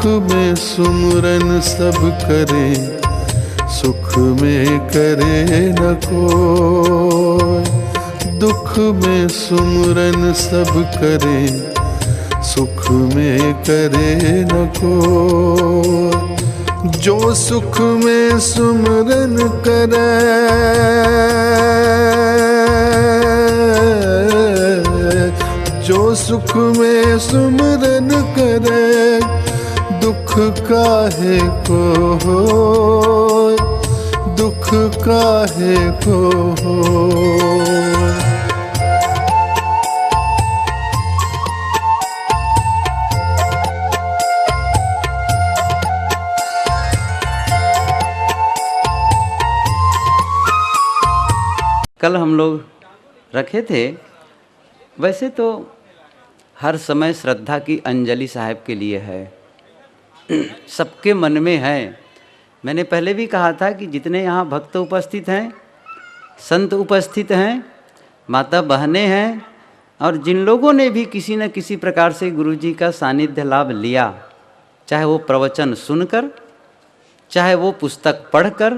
दुख में सुमरन सब करें, सुख में करे न कोई। दुख में सुमरन सब करें, सुख में करे न कोई। जो सुख में सुमरन करे, जो सुख में सुमरन करे, दुख काहे को होय, दुख काहे को होय। कल हम लोग रखे थे, वैसे तो हर समय श्रद्धा की अंजलि साहब के लिए है, सबके मन में है। मैंने पहले भी कहा था कि जितने यहाँ भक्त उपस्थित हैं, संत उपस्थित हैं, माता बहनें हैं, और जिन लोगों ने भी किसी न किसी प्रकार से गुरु जी का सानिध्य लाभ लिया, चाहे वो प्रवचन सुनकर, चाहे वो पुस्तक पढ़कर,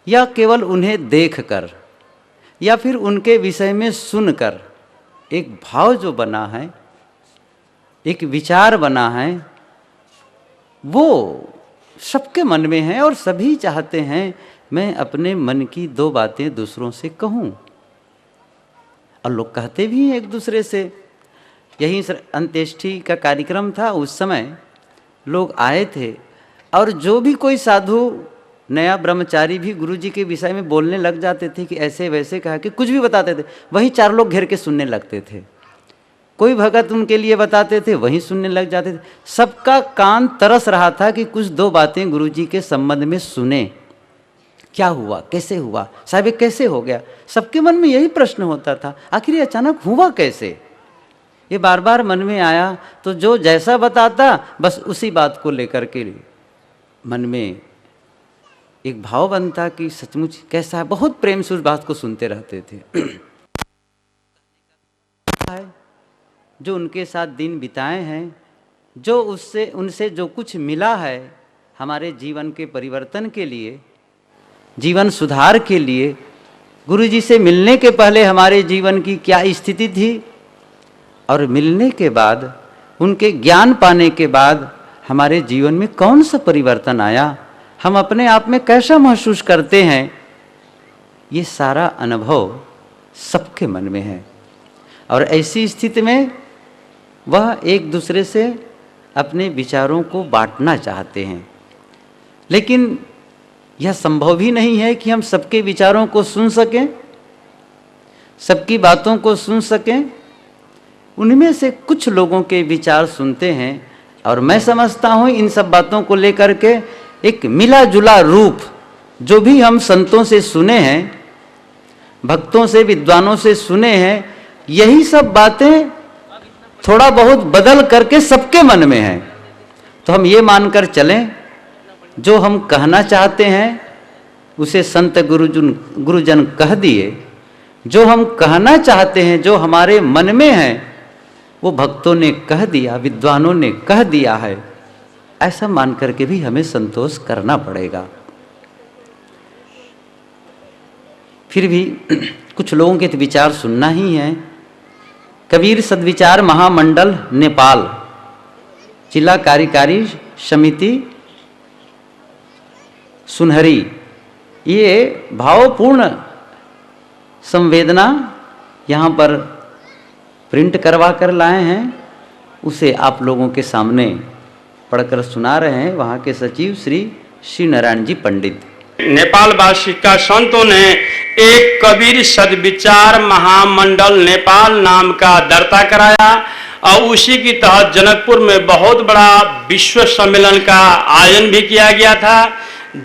या केवल उन्हें देखकर, या फिर उनके विषय में सुनकर, एक भाव जो बना है, एक विचार बना है, वो सबके मन में है और सभी चाहते हैं मैं अपने मन की दो बातें दूसरों से कहूँ। और लोग कहते भी हैं एक दूसरे से। यहीं अंत्येष्टि का कार्यक्रम था, उस समय लोग आए थे, और जो भी कोई साधु नया ब्रह्मचारी भी गुरु जी के विषय में बोलने लग जाते थे कि ऐसे वैसे कहा कि कुछ भी बताते थे, वहीं चार लोग घेर के सुनने लगते थे। कोई भगत उनके लिए बताते थे, वहीं सुनने लग जाते थे। सबका कान तरस रहा था कि कुछ दो बातें गुरु जी के संबंध में सुने। क्या हुआ, कैसे हुआ, साहब ये कैसे हो गया, सबके मन में यही प्रश्न होता था। आखिर ये अचानक हुआ कैसे, ये बार बार मन में आया। तो जो जैसा बताता, बस उसी बात को लेकर के मन में एक भाव बनता कि सचमुच कैसा है। बहुत प्रेम से उस बात को सुनते रहते थे। जो उनके साथ दिन बिताए हैं, जो उससे उनसे जो कुछ मिला है हमारे जीवन के परिवर्तन के लिए, जीवन सुधार के लिए, गुरु जी से मिलने के पहले हमारे जीवन की क्या स्थिति थी, और मिलने के बाद, उनके ज्ञान पाने के बाद हमारे जीवन में कौन सा परिवर्तन आया, हम अपने आप में कैसा महसूस करते हैं, ये सारा अनुभव सबके मन में है। और ऐसी स्थिति में वह एक दूसरे से अपने विचारों को बांटना चाहते हैं, लेकिन यह संभव भी नहीं है कि हम सबके विचारों को सुन सकें, सबकी बातों को सुन सकें। उनमें से कुछ लोगों के विचार सुनते हैं, और मैं समझता हूँ इन सब बातों को लेकर के एक मिला जुला रूप जो भी हम संतों से सुने हैं, भक्तों से, विद्वानों से सुने हैं, यही सब बातें थोड़ा बहुत बदल करके सबके मन में है। तो हम ये मानकर चलें, जो हम कहना चाहते हैं उसे संत गुरुजन कह दिए, जो हम कहना चाहते हैं, जो हमारे मन में है, वो भक्तों ने कह दिया, विद्वानों ने कह दिया है। ऐसा मान करके भी हमें संतोष करना पड़ेगा। फिर भी कुछ लोगों के विचार सुनना ही है। कबीर सद्विचार महामंडल नेपाल, जिला कार्यकारी समिति सुनहरी, ये भावपूर्ण संवेदना यहाँ पर प्रिंट करवा कर लाए हैं, उसे आप लोगों के सामने पढ़कर सुना रहे हैं वहाँ के सचिव श्री नारायण जी पंडित। नेपाल वासी का संतों ने एक कबीर सद्विचार महामंडल नेपाल नाम का दर्ता कराया, और उसी की तहत जनकपुर में बहुत बड़ा विश्व सम्मेलन का आयोजन भी किया गया था,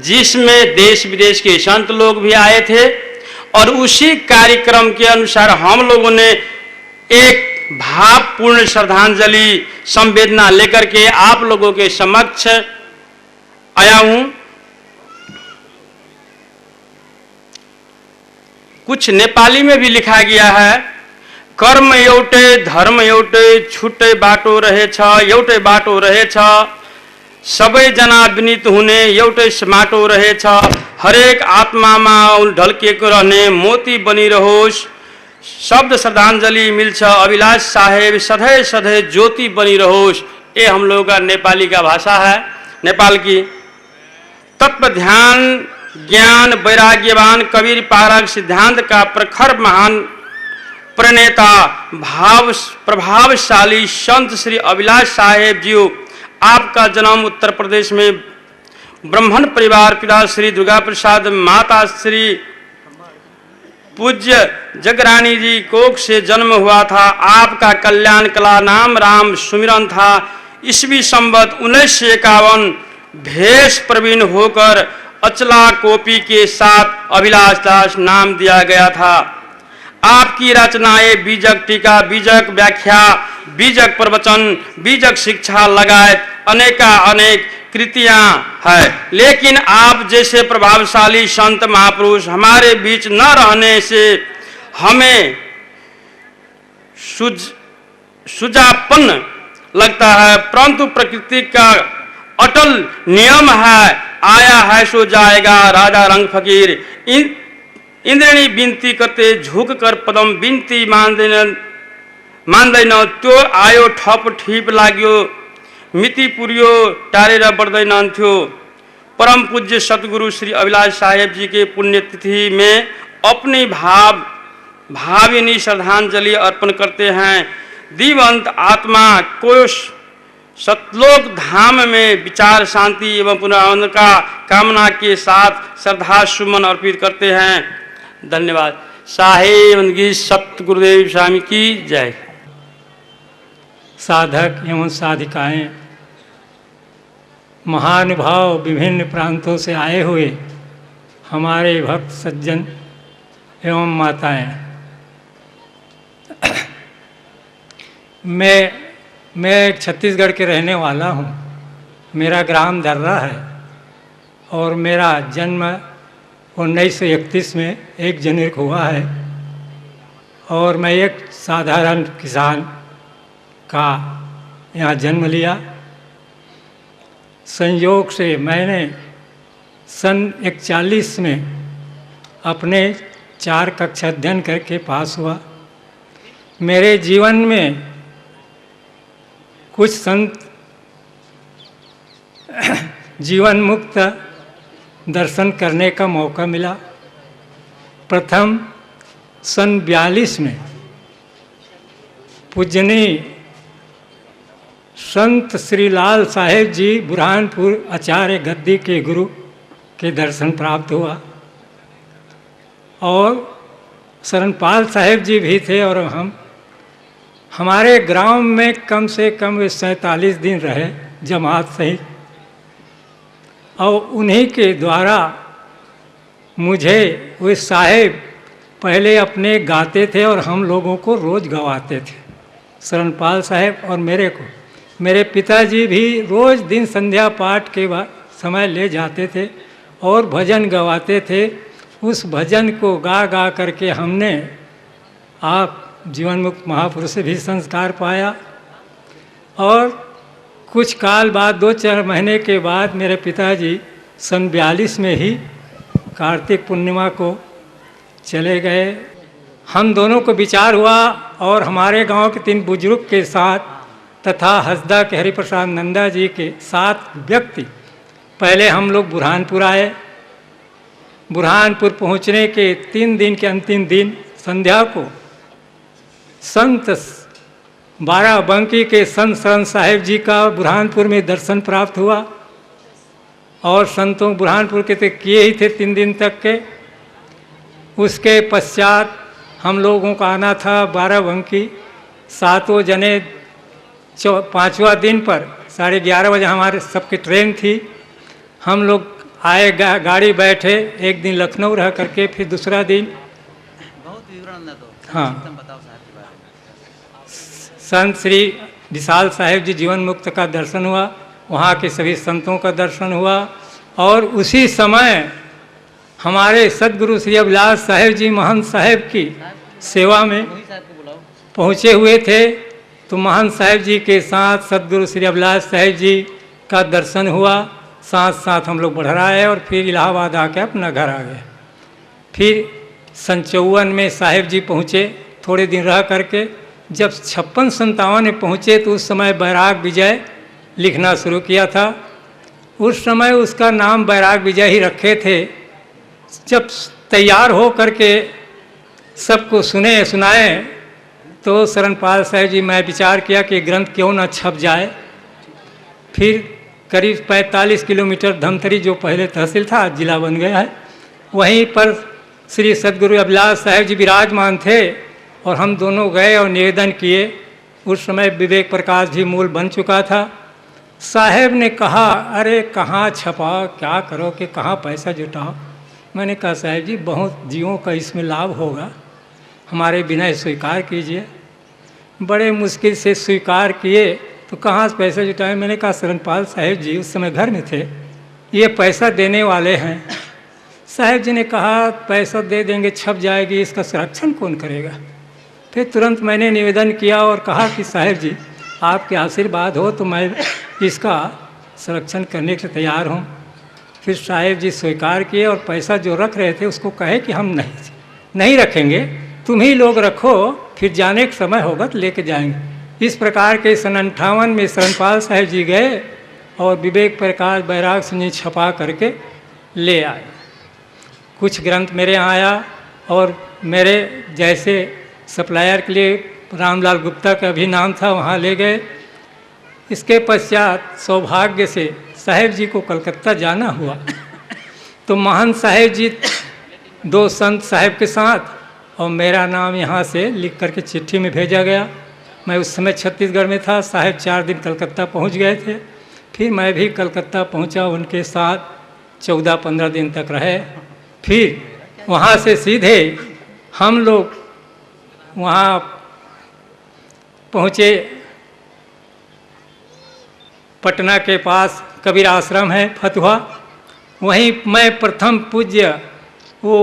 जिसमें देश विदेश के संत लोग भी आए थे। और उसी कार्यक्रम के अनुसार हम लोगों ने एक भावपूर्ण श्रद्धांजलि संवेदना लेकर के आप लोगों के समक्ष आया हूं। कुछ नेपाली में भी लिखा गया है, कर्म एउटै धर्म एउटै छुट्टै बाटो रहेछ, एउटै बाटो रहेछ, सबै जना विनीत हुने एउटै माटो रहेछ, हरेक आत्मामा ढल्किएको रहने मोती बनिरहोस्। शब्द श्रद्धांजलि मिल्छ, अभिलाष साहेब सधैं सधैं ज्योति बनिरहोस्। ये हम लोग का नेपाली का भाषा है, नेपाल की। तत्व ध्यान ज्ञान वैराग्यवान कबीर पारक सिद्धांत का प्रखर महान प्रणेता भाव प्रभावशाली संत श्री अभिलाष साहेब जी, आपका जन्म उत्तर प्रदेश में ब्राह्मण परिवार, पिता श्री दुर्गा प्रसाद, माता श्री पूज्य जगरानी जी कोख से जन्म हुआ था। आपका कल्याण कला नाम राम सुमिरन था। ईस्वी संवत 1951 भेष प्रवीण होकर अचला कॉपी के साथ अभिलाष दास नाम दिया गया था। आपकी रचनाएं बीजक टीका, बीजक व्याख्या, बीजक प्रवचन, बीजक शिक्षा लगायत अनेक कृतियां है। लेकिन आप जैसे प्रभावशाली संत महापुरुष हमारे बीच न रहने से हमें सुजापन लगता है, परंतु प्रकृति का अटल नियम है, आया है सो जाएगा। राजा रंग फकीर इंद्रणी विनती करते झुक कर पदम विनती मान्दैन, त्यो आयो ठप ठीप लाग्यो, मिति पुर्यो टारेर बढ्दैनथ्यो। परम पूज्य सतगुरु श्री अभिलाष साहेब जी के पुण्यतिथि में अपनी भाविनी श्रद्धांजलि अर्पण करते हैं। दिवंत आत्मा को सतलोक धाम में विचार शांति एवं पुनर्जन्म का कामना के साथ श्रद्धा सुमन अर्पित करते हैं। धन्यवाद। साहेब की सतगुरुदेव स्वामी की जय। साधक एवं साधिकाएं, महानुभाव, विभिन्न प्रांतों से आए हुए हमारे भक्त सज्जन एवं माताएं, मैं छत्तीसगढ़ के रहने वाला हूँ। मेरा ग्राम दर्रा है और मेरा जन्म 1931 में 1 जनवरी को हुआ है और मैं एक साधारण किसान का यहाँ जन्म लिया। संयोग से मैंने सन 41 में अपने 4 कक्षा अध्ययन करके पास हुआ। मेरे जीवन में कुछ संत जीवन मुक्त दर्शन करने का मौका मिला। प्रथम सन 42 में पूजनीय संत श्री लाल साहेब जी बुरहानपुर आचार्य गद्दी के गुरु के दर्शन प्राप्त हुआ और शरणपाल साहेब जी भी थे और हमारे ग्राम में कम से कम 47 दिन रहे जमात सहित और उन्हीं के द्वारा मुझे वे साहेब पहले अपने गाते थे और हम लोगों को रोज़ गवाते थे। शरणपाल साहेब और मेरे को, मेरे पिताजी भी रोज़ दिन संध्या पाठ के बाद समय ले जाते थे और भजन गवाते थे। उस भजन को गा गा करके हमने आप जीवन मुक्त महापुरुष से भी संस्कार पाया और कुछ काल बाद 2-4 महीने के बाद मेरे पिताजी सन 42 में ही कार्तिक पूर्णिमा को चले गए। हम दोनों को विचार हुआ और हमारे गांव के 3 बुजुर्ग के साथ तथा हसदा के हरिप्रसाद नंदा जी के 7 व्यक्ति पहले हम लोग बुरहानपुर आए। बुरहानपुर पहुंचने के 3 दिन के अंतिम दिन संध्या को संत 12 बंकी के संत शरण साहेब जी का बुरहानपुर में दर्शन प्राप्त हुआ और संतों बुरहानपुर के तो किए ही थे 3 दिन तक के। उसके पश्चात हम लोगों का आना था 12 बंकी। 7 जने 5वां दिन पर 11:30 बजे हमारे सबकी ट्रेन थी। हम लोग आए, गाड़ी बैठे, एक दिन लखनऊ रह करके फिर दूसरा दिन बहुत विवरण न दो, हाँ, बताओ साहब के बारे में। संत श्री विशाल साहेब जी जीवन मुक्त का दर्शन हुआ, वहाँ के सभी संतों का दर्शन हुआ और उसी समय हमारे सदगुरु श्री अभिलाष साहेब जी महंत साहेब की सेवा में पहुँचे हुए थे। तो महंत साहेब जी के साथ सदगुरु श्री अभिलाष साहेब जी का दर्शन हुआ, साथ साथ हम लोग बढ़ाए और फिर इलाहाबाद आके अपना घर आ गए। फिर 54 में साहेब जी पहुँचे, थोड़े दिन रह करके जब 56-57 में पहुँचे तो उस समय बैराग विजय लिखना शुरू किया था। उस समय उसका नाम बैराग विजय ही रखे थे। जब तैयार हो करके सबको सुनाए तो शरणपाल साहब जी, मैं विचार किया कि ग्रंथ क्यों न छप जाए। फिर करीब 45 किलोमीटर धमतरी, जो पहले तहसील था, जिला बन गया है, वहीं पर श्री सदगुरु अभिलाष साहब जी विराजमान थे और हम दोनों गए और निवेदन किए। उस समय विवेक प्रकाश भी मूल बन चुका था। साहब ने कहा, अरे कहाँ छपाओ, क्या करो कि कहाँ पैसा जुटाओ। मैंने कहा, साहब जी बहुत जीवों का इसमें लाभ होगा, हमारे विनय स्वीकार कीजिए। बड़े मुश्किल से स्वीकार किए तो कहाँ से पैसा जुटाए। मैंने कहा, शरणपाल साहब जी उस समय घर में थे, ये पैसा देने वाले हैं। साहब जी ने कहा, पैसा दे देंगे, छप जाएगी, इसका संरक्षण कौन करेगा। फिर तुरंत मैंने निवेदन किया और कहा कि साहब जी आपके आशीर्वाद हो तो मैं इसका संरक्षण करने के तैयार हूँ। फिर साहब जी स्वीकार किए और पैसा जो रख रहे थे उसको कहे कि हम नहीं रखेंगे, तुम ही लोग रखो, फिर जाने का समय होगा तो लेके जाएंगे। इस प्रकार के 58 में शरणपाल साहब जी गए और विवेक प्रकाश बैराग संजय छपा करके ले आए। कुछ ग्रंथ मेरे यहाँ आया और मेरे जैसे सप्लायर के लिए रामलाल गुप्ता का भी नाम था, वहाँ ले गए। इसके पश्चात सौभाग्य से साहेब जी को कलकत्ता जाना हुआ तो महान साहेब जी 2 संत साहेब के साथ और मेरा नाम यहाँ से लिख करके चिट्ठी में भेजा गया। मैं उस समय छत्तीसगढ़ में था, साहेब 4 दिन कलकत्ता पहुँच गए थे। फिर मैं भी कलकत्ता पहुँचा, उनके साथ 14-15 दिन तक रहे। फिर वहाँ से सीधे हम लोग वहाँ पहुँचे, पटना के पास कबीर आश्रम है फतुहा, वहीं मैं प्रथम पूज्य वो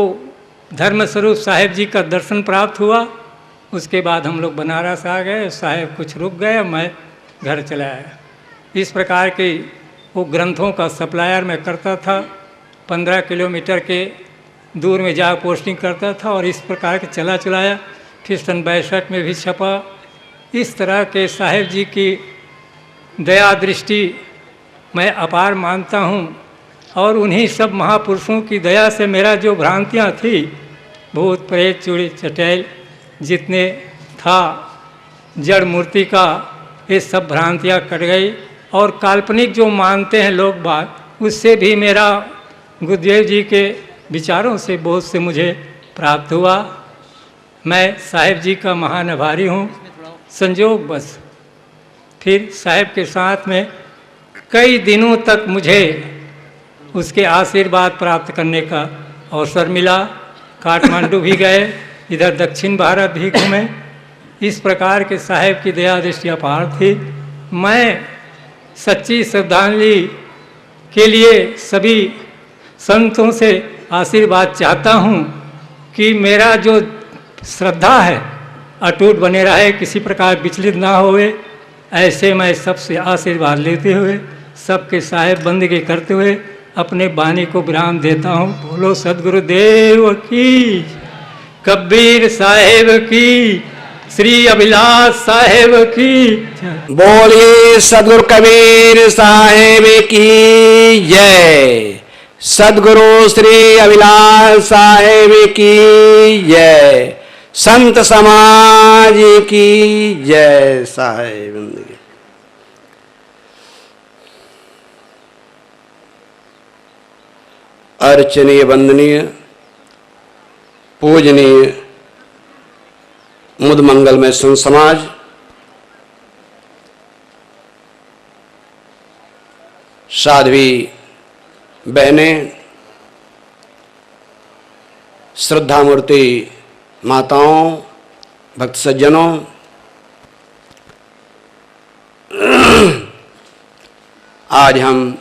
धर्मस्वरूप साहेब जी का दर्शन प्राप्त हुआ। उसके बाद हम लोग बनारस आ गए, साहेब कुछ रुक गए, मैं घर चला आया। इस प्रकार के वो ग्रंथों का सप्लायर मैं करता था, 15 किलोमीटर के दूर में जा पोस्टिंग करता था और इस प्रकार के चलाया। फिर सन 62 में भी छपा। इस तरह के साहेब जी की दया दृष्टि मैं अपार मानता हूँ और उन्हीं सब महापुरुषों की दया से मेरा जो भ्रांतियाँ थी, भूत प्रेत चूड़ी चटैल जितने था जड़ मूर्ति का, ये सब भ्रांतियाँ कट गई और काल्पनिक जो मानते हैं लोग बाग, उससे भी मेरा गुरुदेव जी के विचारों से बहुत से मुझे प्राप्त हुआ। मैं साहेब जी का महान आभारी हूँ। संजोग बस फिर साहेब के साथ में कई दिनों तक मुझे उसके आशीर्वाद प्राप्त करने का अवसर मिला। काठमांडू भी गए, इधर दक्षिण भारत भी घूमे। इस प्रकार के साहेब की दया दृष्टि अपार थी। मैं सच्ची श्रद्धांजलि के लिए सभी संतों से आशीर्वाद चाहता हूँ कि मेरा जो श्रद्धा है अटूट बने रहे, किसी प्रकार विचलित ना होवे। ऐसे मैं सबसे आशीर्वाद लेते हुए, सबके साहेब बंदगी करते हुए अपने वाणी को विराम देता हूँ। बोलो सदगुरुदेव की, कबीर साहेब की, श्री अभिलाष साहेब की। बोलिए सदगुरु कबीर साहेब की जय। सदगुरु श्री अभिलाष साहेब की जय। संत समाज की जय। साहेब अर्चनीय, वंदनीय, पूजनीय मुद मंगलमय संत समाज, साध्वी बहनें, श्रद्धा मूर्ति माताओं, भक्त सज्जनों, आज हम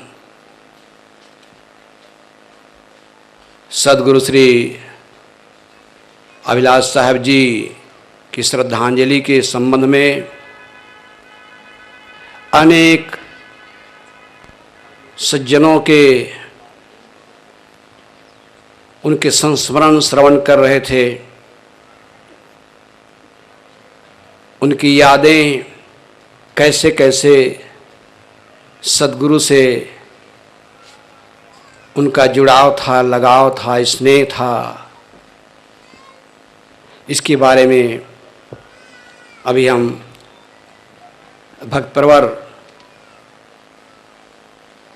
सदगुरु श्री अभिलाष साहब जी की श्रद्धांजलि के संबंध में अनेक सज्जनों के उनके संस्मरण श्रवण कर रहे थे। उनकी यादें कैसे कैसे सद्गुरु से उनका जुड़ाव था, लगाव था, स्नेह था, इसके बारे में अभी हम भक्त प्रवर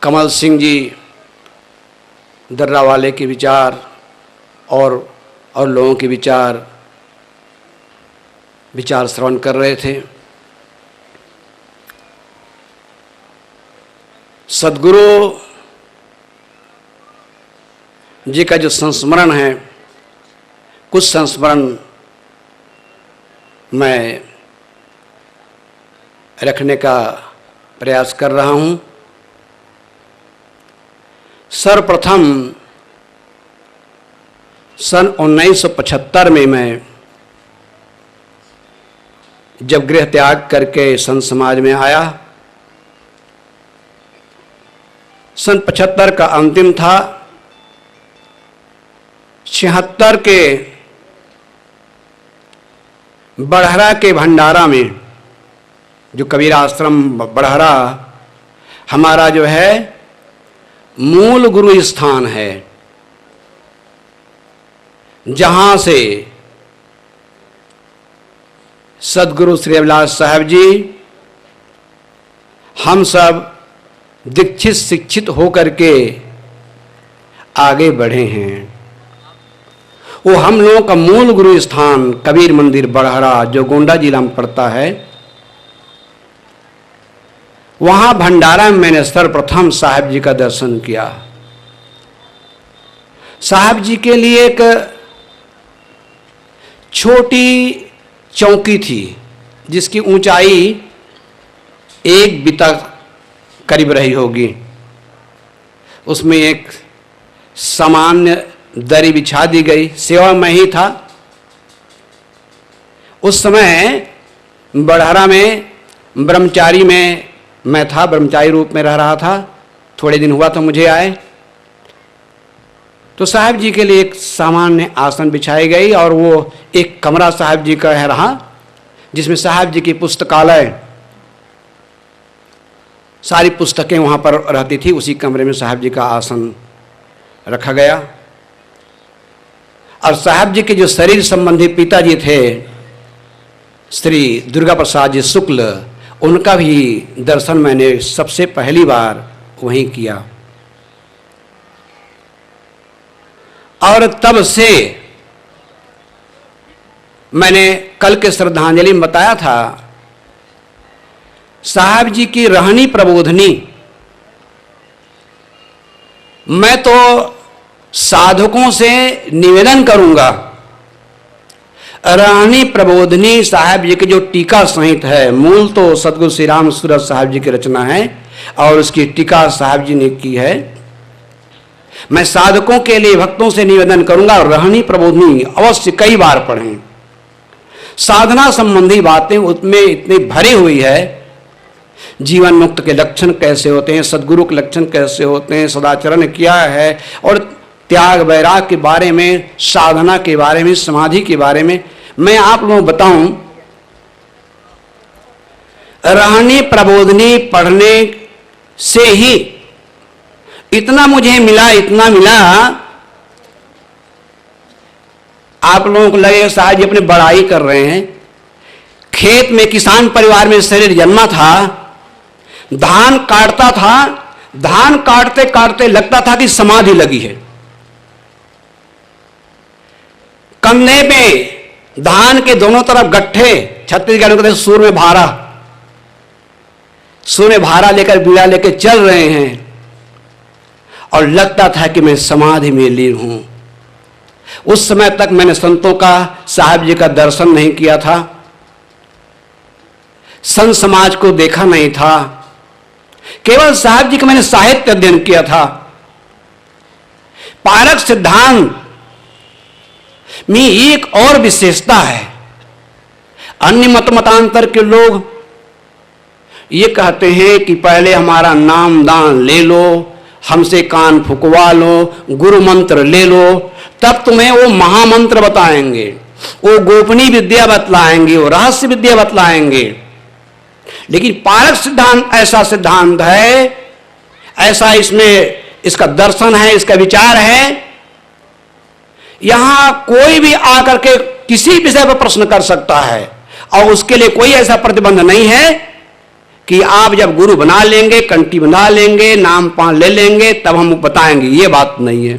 कमल सिंह जी दर्रा वाले के विचार और लोगों के विचार श्रवण कर रहे थे। सद्गुरु जी का जो संस्मरण है, कुछ संस्मरण मैं रखने का प्रयास कर रहा हूँ। सर्वप्रथम सन 1975 में मैं जब गृह त्याग करके संत समाज में आया, सन 75 का अंतिम था। 76 के बड़हरा के भंडारा में, जो कबीर आश्रम बड़हरा हमारा जो है मूल गुरु स्थान है, जहां से सद्गुरु श्री अभिलाष साहब जी हम सब दीक्षित शिक्षित होकर के आगे बढ़े हैं। वो हम लोगों का मूल गुरु स्थान कबीर मंदिर बड़हरा, जो गोंडा जिला में पड़ता है, वहां भंडारा में मैंने सर्वप्रथम साहब जी का दर्शन किया। साहब जी के लिए एक छोटी चौकी थी जिसकी ऊंचाई 1 बिता करीब रही होगी। उसमें एक सामान्य दरी बिछा दी गई, सेवा में ही था। उस समय बड़हरा में ब्रह्मचारी में मैं था, ब्रह्मचारी रूप में रह रहा था। थोड़े दिन हुआ तो मुझे आए, तो साहब जी के लिए एक सामान्य आसन बिछाई गई और वो एक कमरा साहब जी का रहा, जिसमें साहब जी की पुस्तकालय, सारी पुस्तकें वहाँ पर रहती थी। उसी कमरे में साहब जी का आसन रखा गया। और साहब जी के जो शरीर संबंधी पिताजी थे श्री दुर्गा प्रसाद जी शुक्ल, उनका भी दर्शन मैंने सबसे पहली बार वहीं किया। और तब से मैंने कल के श्रद्धांजलि में बताया था, साहब जी की रहनी प्रबोधनी मैं तो साधकों से निवेदन करूंगा, रहनी प्रबोधनी साहब जी की जो टीका सहित है, मूल तो सदगुरु श्री राम सूरत साहब जी की रचना है और उसकी टीका साहब जी ने की है। मैं साधकों के लिए भक्तों से निवेदन करूंगा, रहनी प्रबोधनी अवश्य कई बार पढ़ें। साधना संबंधी बातें उसमें इतनी भरी हुई है। जीवन मुक्त के लक्षण कैसे होते हैं, सद्गुरु के लक्षण कैसे होते हैं, सदाचरण क्या है, और त्याग वैराग के बारे में, साधना के बारे में, समाधि के बारे में मैं आप लोगों को बताऊं। रहनी प्रबोधनी पढ़ने से ही इतना मुझे मिला, इतना मिला, आप लोगों को लगेगा साहब जी अपने बड़ाई कर रहे हैं। खेत में किसान परिवार में शरीर जन्मा था, धान काटता था, धान काटते काटते लगता था कि समाधि लगी है। कंधे पे धान के दोनों तरफ गट्ठे, छत्तीसगढ़ में कहते सूर में भारा, सूर में भारा लेकर बीड़ा लेकर चल रहे हैं और लगता था कि मैं समाधि में लीन हूं। उस समय तक मैंने संतों का, साहब जी का दर्शन नहीं किया था, संत समाज को देखा नहीं था, केवल साहब जी का मैंने साहित्य अध्ययन किया था। पारक सिद्धांत में एक और विशेषता है। अन्य मतांतर के लोग ये कहते हैं कि पहले हमारा नाम दान ले लो हमसे कान फुकवा लो, गुरु मंत्र ले लो, तब तुम्हें वो महामंत्र बताएंगे, वो गोपनीय विद्या बतलाएंगे, वो रहस्य विद्या बतलाएंगे। लेकिन पारक सिद्धांत ऐसा सिद्धांत है, ऐसा इसमें इसका दर्शन है, इसका विचार है, यहां कोई भी आकर के किसी विषय पर प्रश्न कर सकता है और उसके लिए कोई ऐसा प्रतिबंध नहीं है कि आप जब गुरु बना लेंगे, कंठी बना लेंगे, नाम पान ले लेंगे तब हम बताएंगे, ये बात नहीं है।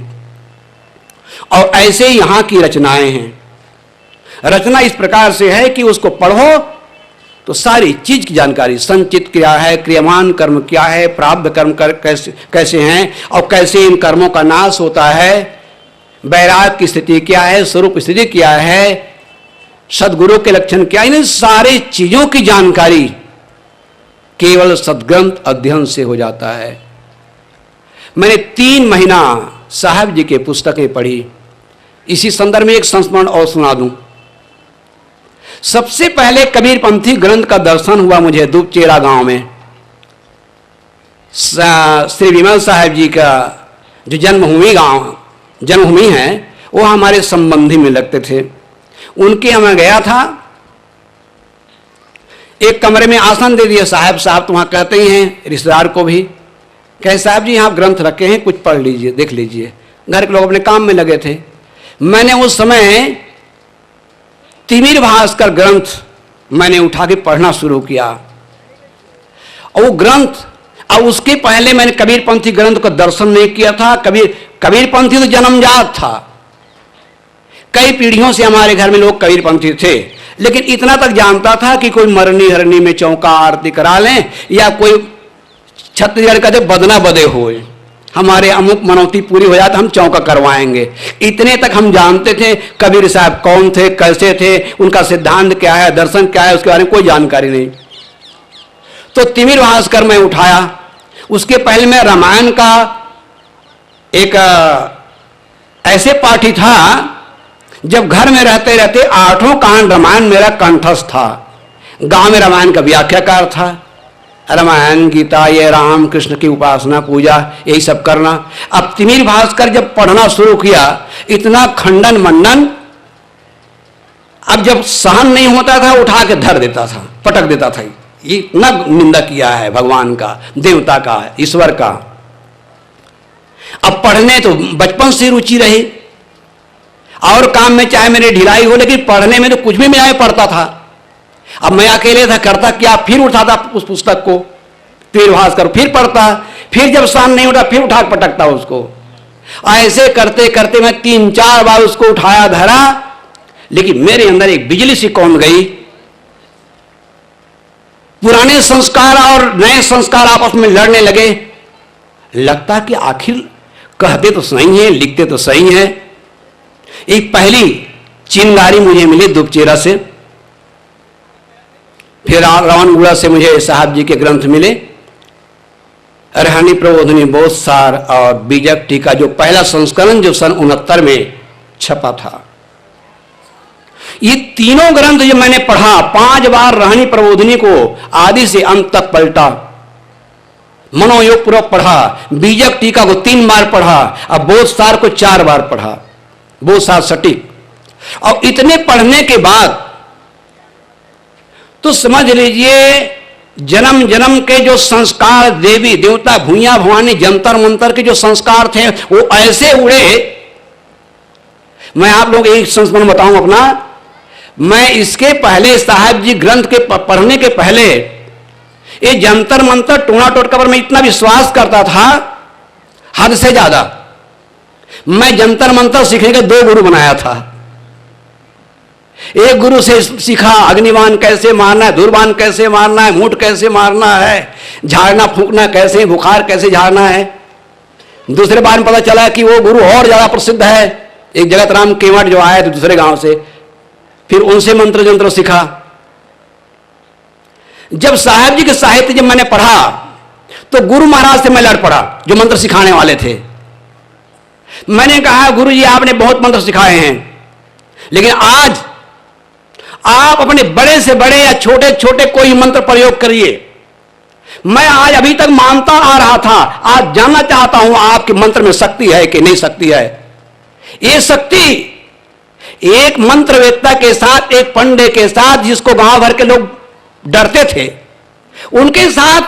और ऐसे ही यहां की रचनाएं हैं। रचना इस प्रकार से है कि उसको पढ़ो तो सारी चीज की जानकारी, संचित क्या है, क्रियमान कर्म क्या है, प्रारब्ध कर्म कैसे हैं और कैसे इन कर्मों का नाश होता है, वैराग की स्थिति क्या है, स्वरूप स्थिति क्या है, सदगुरु के लक्षण क्या है, इन सारी चीजों की जानकारी केवल सदग्रंथ अध्ययन से हो जाता है। मैंने 3 महीना साहब जी के पुस्तकें पढ़ी। इसी संदर्भ में एक संस्मरण और सुना दूं। सबसे पहले कबीरपंथी ग्रंथ का दर्शन हुआ मुझे दुबचेरा गांव में। श्री विमल साहब जी का जो जन्मभूमि है वो हमारे संबंधी में लगते थे। उनके यहाँ गया था, एक कमरे में आसन दे दिया, साहब तो वहां कहते ही हैं रिश्तेदार को भी, कहे साहब जी यहाँ ग्रंथ रखे हैं, कुछ पढ़ लीजिए, देख लीजिए। घर के लोग अपने काम में लगे थे। मैंने उस समय तिमिर भास्कर ग्रंथ मैंने उठा के पढ़ना शुरू किया और वो ग्रंथ, और उसके पहले मैंने कबीरपंथी ग्रंथ का दर्शन नहीं किया था। कबीरपंथी तो जन्मजात था, कई पीढ़ियों से हमारे घर में लोग कबीरपंथी थे, लेकिन इतना तक जानता था कि कोई मरनी हरनी में चौका आरती करा लें या कोई छत्तीसगढ़ का जो बदना बदे हुए, हमारे अमुक मनौती पूरी हो जाए तो हम चौका करवाएंगे, इतने तक हम जानते थे। कबीर साहब कौन थे, कैसे थे, उनका सिद्धांत क्या है, दर्शन क्या है, उसके बारे में कोई जानकारी नहीं। तो तिमिर भास्कर मैं उठाया। उसके पहले मैं रामायण का एक ऐसे पाठी था, जब घर में रहते रहते 8 कांड रामायण मेरा कंठस्थ था। गांव में रामायण का व्याख्याकार था, रामायण गीता, ये राम कृष्ण की उपासना पूजा यही सब करना। अब तिमिर भास्कर जब पढ़ना शुरू किया, इतना खंडन मंडन, अब जब सहन नहीं होता था उठा के धर देता था, पटक देता था। ये इतना निंदा किया है भगवान का, देवता का, ईश्वर का। अब पढ़ने तो बचपन से रुचि रही, और काम में चाहे मेरी ढिलाई हो, लेकिन पढ़ने में तो कुछ भी मैं पढ़ता था। अब मैं अकेले था, करता क्या, फिर उठाता उस पुस्तक को तिमिर भास्कर, फिर पढ़ता, फिर जब शान नहीं उठा फिर उठा पटकता उसको। ऐसे करते करते मैं 3-4 बार उसको उठाया धरा, लेकिन मेरे अंदर एक बिजली सी कौंध गई। पुराने संस्कार और नए संस्कार आपस में लड़ने लगे। लगता कि आखिर कहते तो सही है, लिखते तो सही है। एक पहली चिंगारी मुझे मिली दुबचेरा से, फिर रावणगुड़ा से मुझे साहब जी के ग्रंथ मिले, रहनी प्रबोधनी बोधसार और बीजक टीका, जो पहला संस्करण जो सन 69 में छपा था। ये तीनों ग्रंथ जो मैंने पढ़ा, 5 बार रहनी प्रबोधनी को आदि से अंत तक पलटा, मनोयोग पूर्वक पढ़ा, बीजक टीका को 3 बार पढ़ा, अब बोधसार को 4 बार पढ़ा, बोधसार सटीक। और इतने पढ़ने के बाद तो समझ लीजिए जन्म जन्म के जो संस्कार, देवी देवता, भूया भवानी, जंतर मंतर के जो संस्कार थे वो ऐसे उड़े। मैं आप लोग एक संस्मरण बताऊं अपना। मैं इसके पहले साहब जी ग्रंथ के पढ़ने के पहले ये जंतर मंतर टोना टोटका पर मैं इतना विश्वास करता था, हद से ज्यादा। मैं जंतर मंतर सीखने के 2 गुरु बनाया था। एक गुरु से सीखा अग्निबाण कैसे मारना है, धूर्बाण कैसे मारना है, मूठ कैसे मारना है, झाड़ना फूंकना कैसे, बुखार कैसे झाड़ना है। दूसरे बार में पता चला कि वो गुरु और ज्यादा प्रसिद्ध है, एक जगत राम केवट जो आए थे दूसरे गांव से, फिर उनसे मंत्र जंत्र सीखा। जब साहब जी के साहित्य जब मैंने पढ़ा तो गुरु महाराज से मैं लड़ पड़ा, जो मंत्र सिखाने वाले थे। मैंने कहा गुरु जी आपने बहुत मंत्र सिखाए हैं, लेकिन आज आप अपने बड़े से बड़े या छोटे छोटे कोई मंत्र प्रयोग करिए, मैं आज अभी तक मानता आ रहा था, आज जानना चाहता हूं आपके मंत्र में शक्ति है कि नहीं शक्ति है। ये शक्ति एक मंत्रवेत्ता के साथ, एक पंडे के साथ, जिसको गांव भर के लोग डरते थे, उनके साथ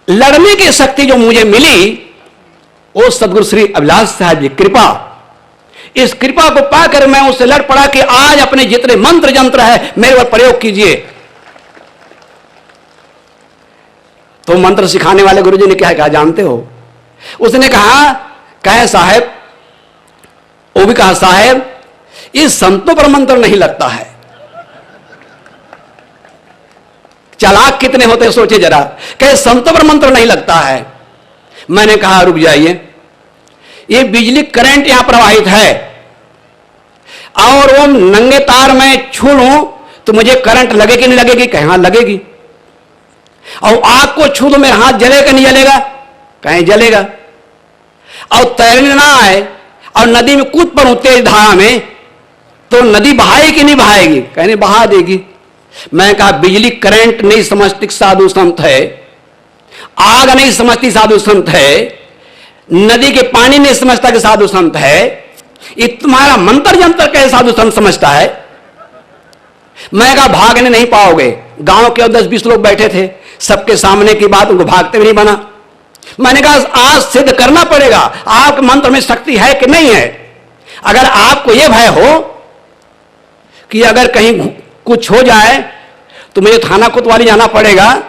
लड़ने की शक्ति जो मुझे मिली, वो सदगुरु श्री अभिलाष साहब जी कृपा, इस कृपा को पाकर मैं उससे लड़ पड़ा कि आज अपने जितने मंत्र यंत्र है मेरे पर प्रयोग कीजिए। तो मंत्र सिखाने वाले गुरुजी ने क्या कहा जानते हो? उसने कहा साहब, वो भी कहा साहब इस संतों पर मंत्र नहीं लगता है। चालाक कितने होते हैं सोचे जरा, कहे संतों पर मंत्र नहीं लगता है। मैंने कहा रुक जाइए, ये बिजली करंट यहां प्रवाहित है और वो नंगे तार में छू लूं तो मुझे करंट लगेगी नहीं लगेगी? कहीं हां लगेगी। और आग को छू तो मेरा हाथ जलेगा नहीं जलेगा? कहीं जलेगा। और तैरने ना आए और नदी में कूद पड़ूं तेज धारा में तो नदी बहाएगी नहीं बहाएगी? कहीं नहीं बहा देगी। मैं कहा बिजली करंट नहीं समझती साधु संत है, आग नहीं समझती साधु संत है, नदी के पानी नहीं समझता कि साधु संत है, ये तुम्हारा मंत्र यंत्र कैसे साधु संत समझता है? मैं कहा भागने नहीं पाओगे। गांव के 10-20 लोग बैठे थे, सबके सामने की बात, उनको भागते भी नहीं बना। मैंने कहा आज सिद्ध करना पड़ेगा आपके मंत्र में शक्ति है कि नहीं है। अगर आपको यह भय हो कि अगर कहीं कुछ हो जाए तो मुझे थाना कोतवाली जाना पड़ेगा,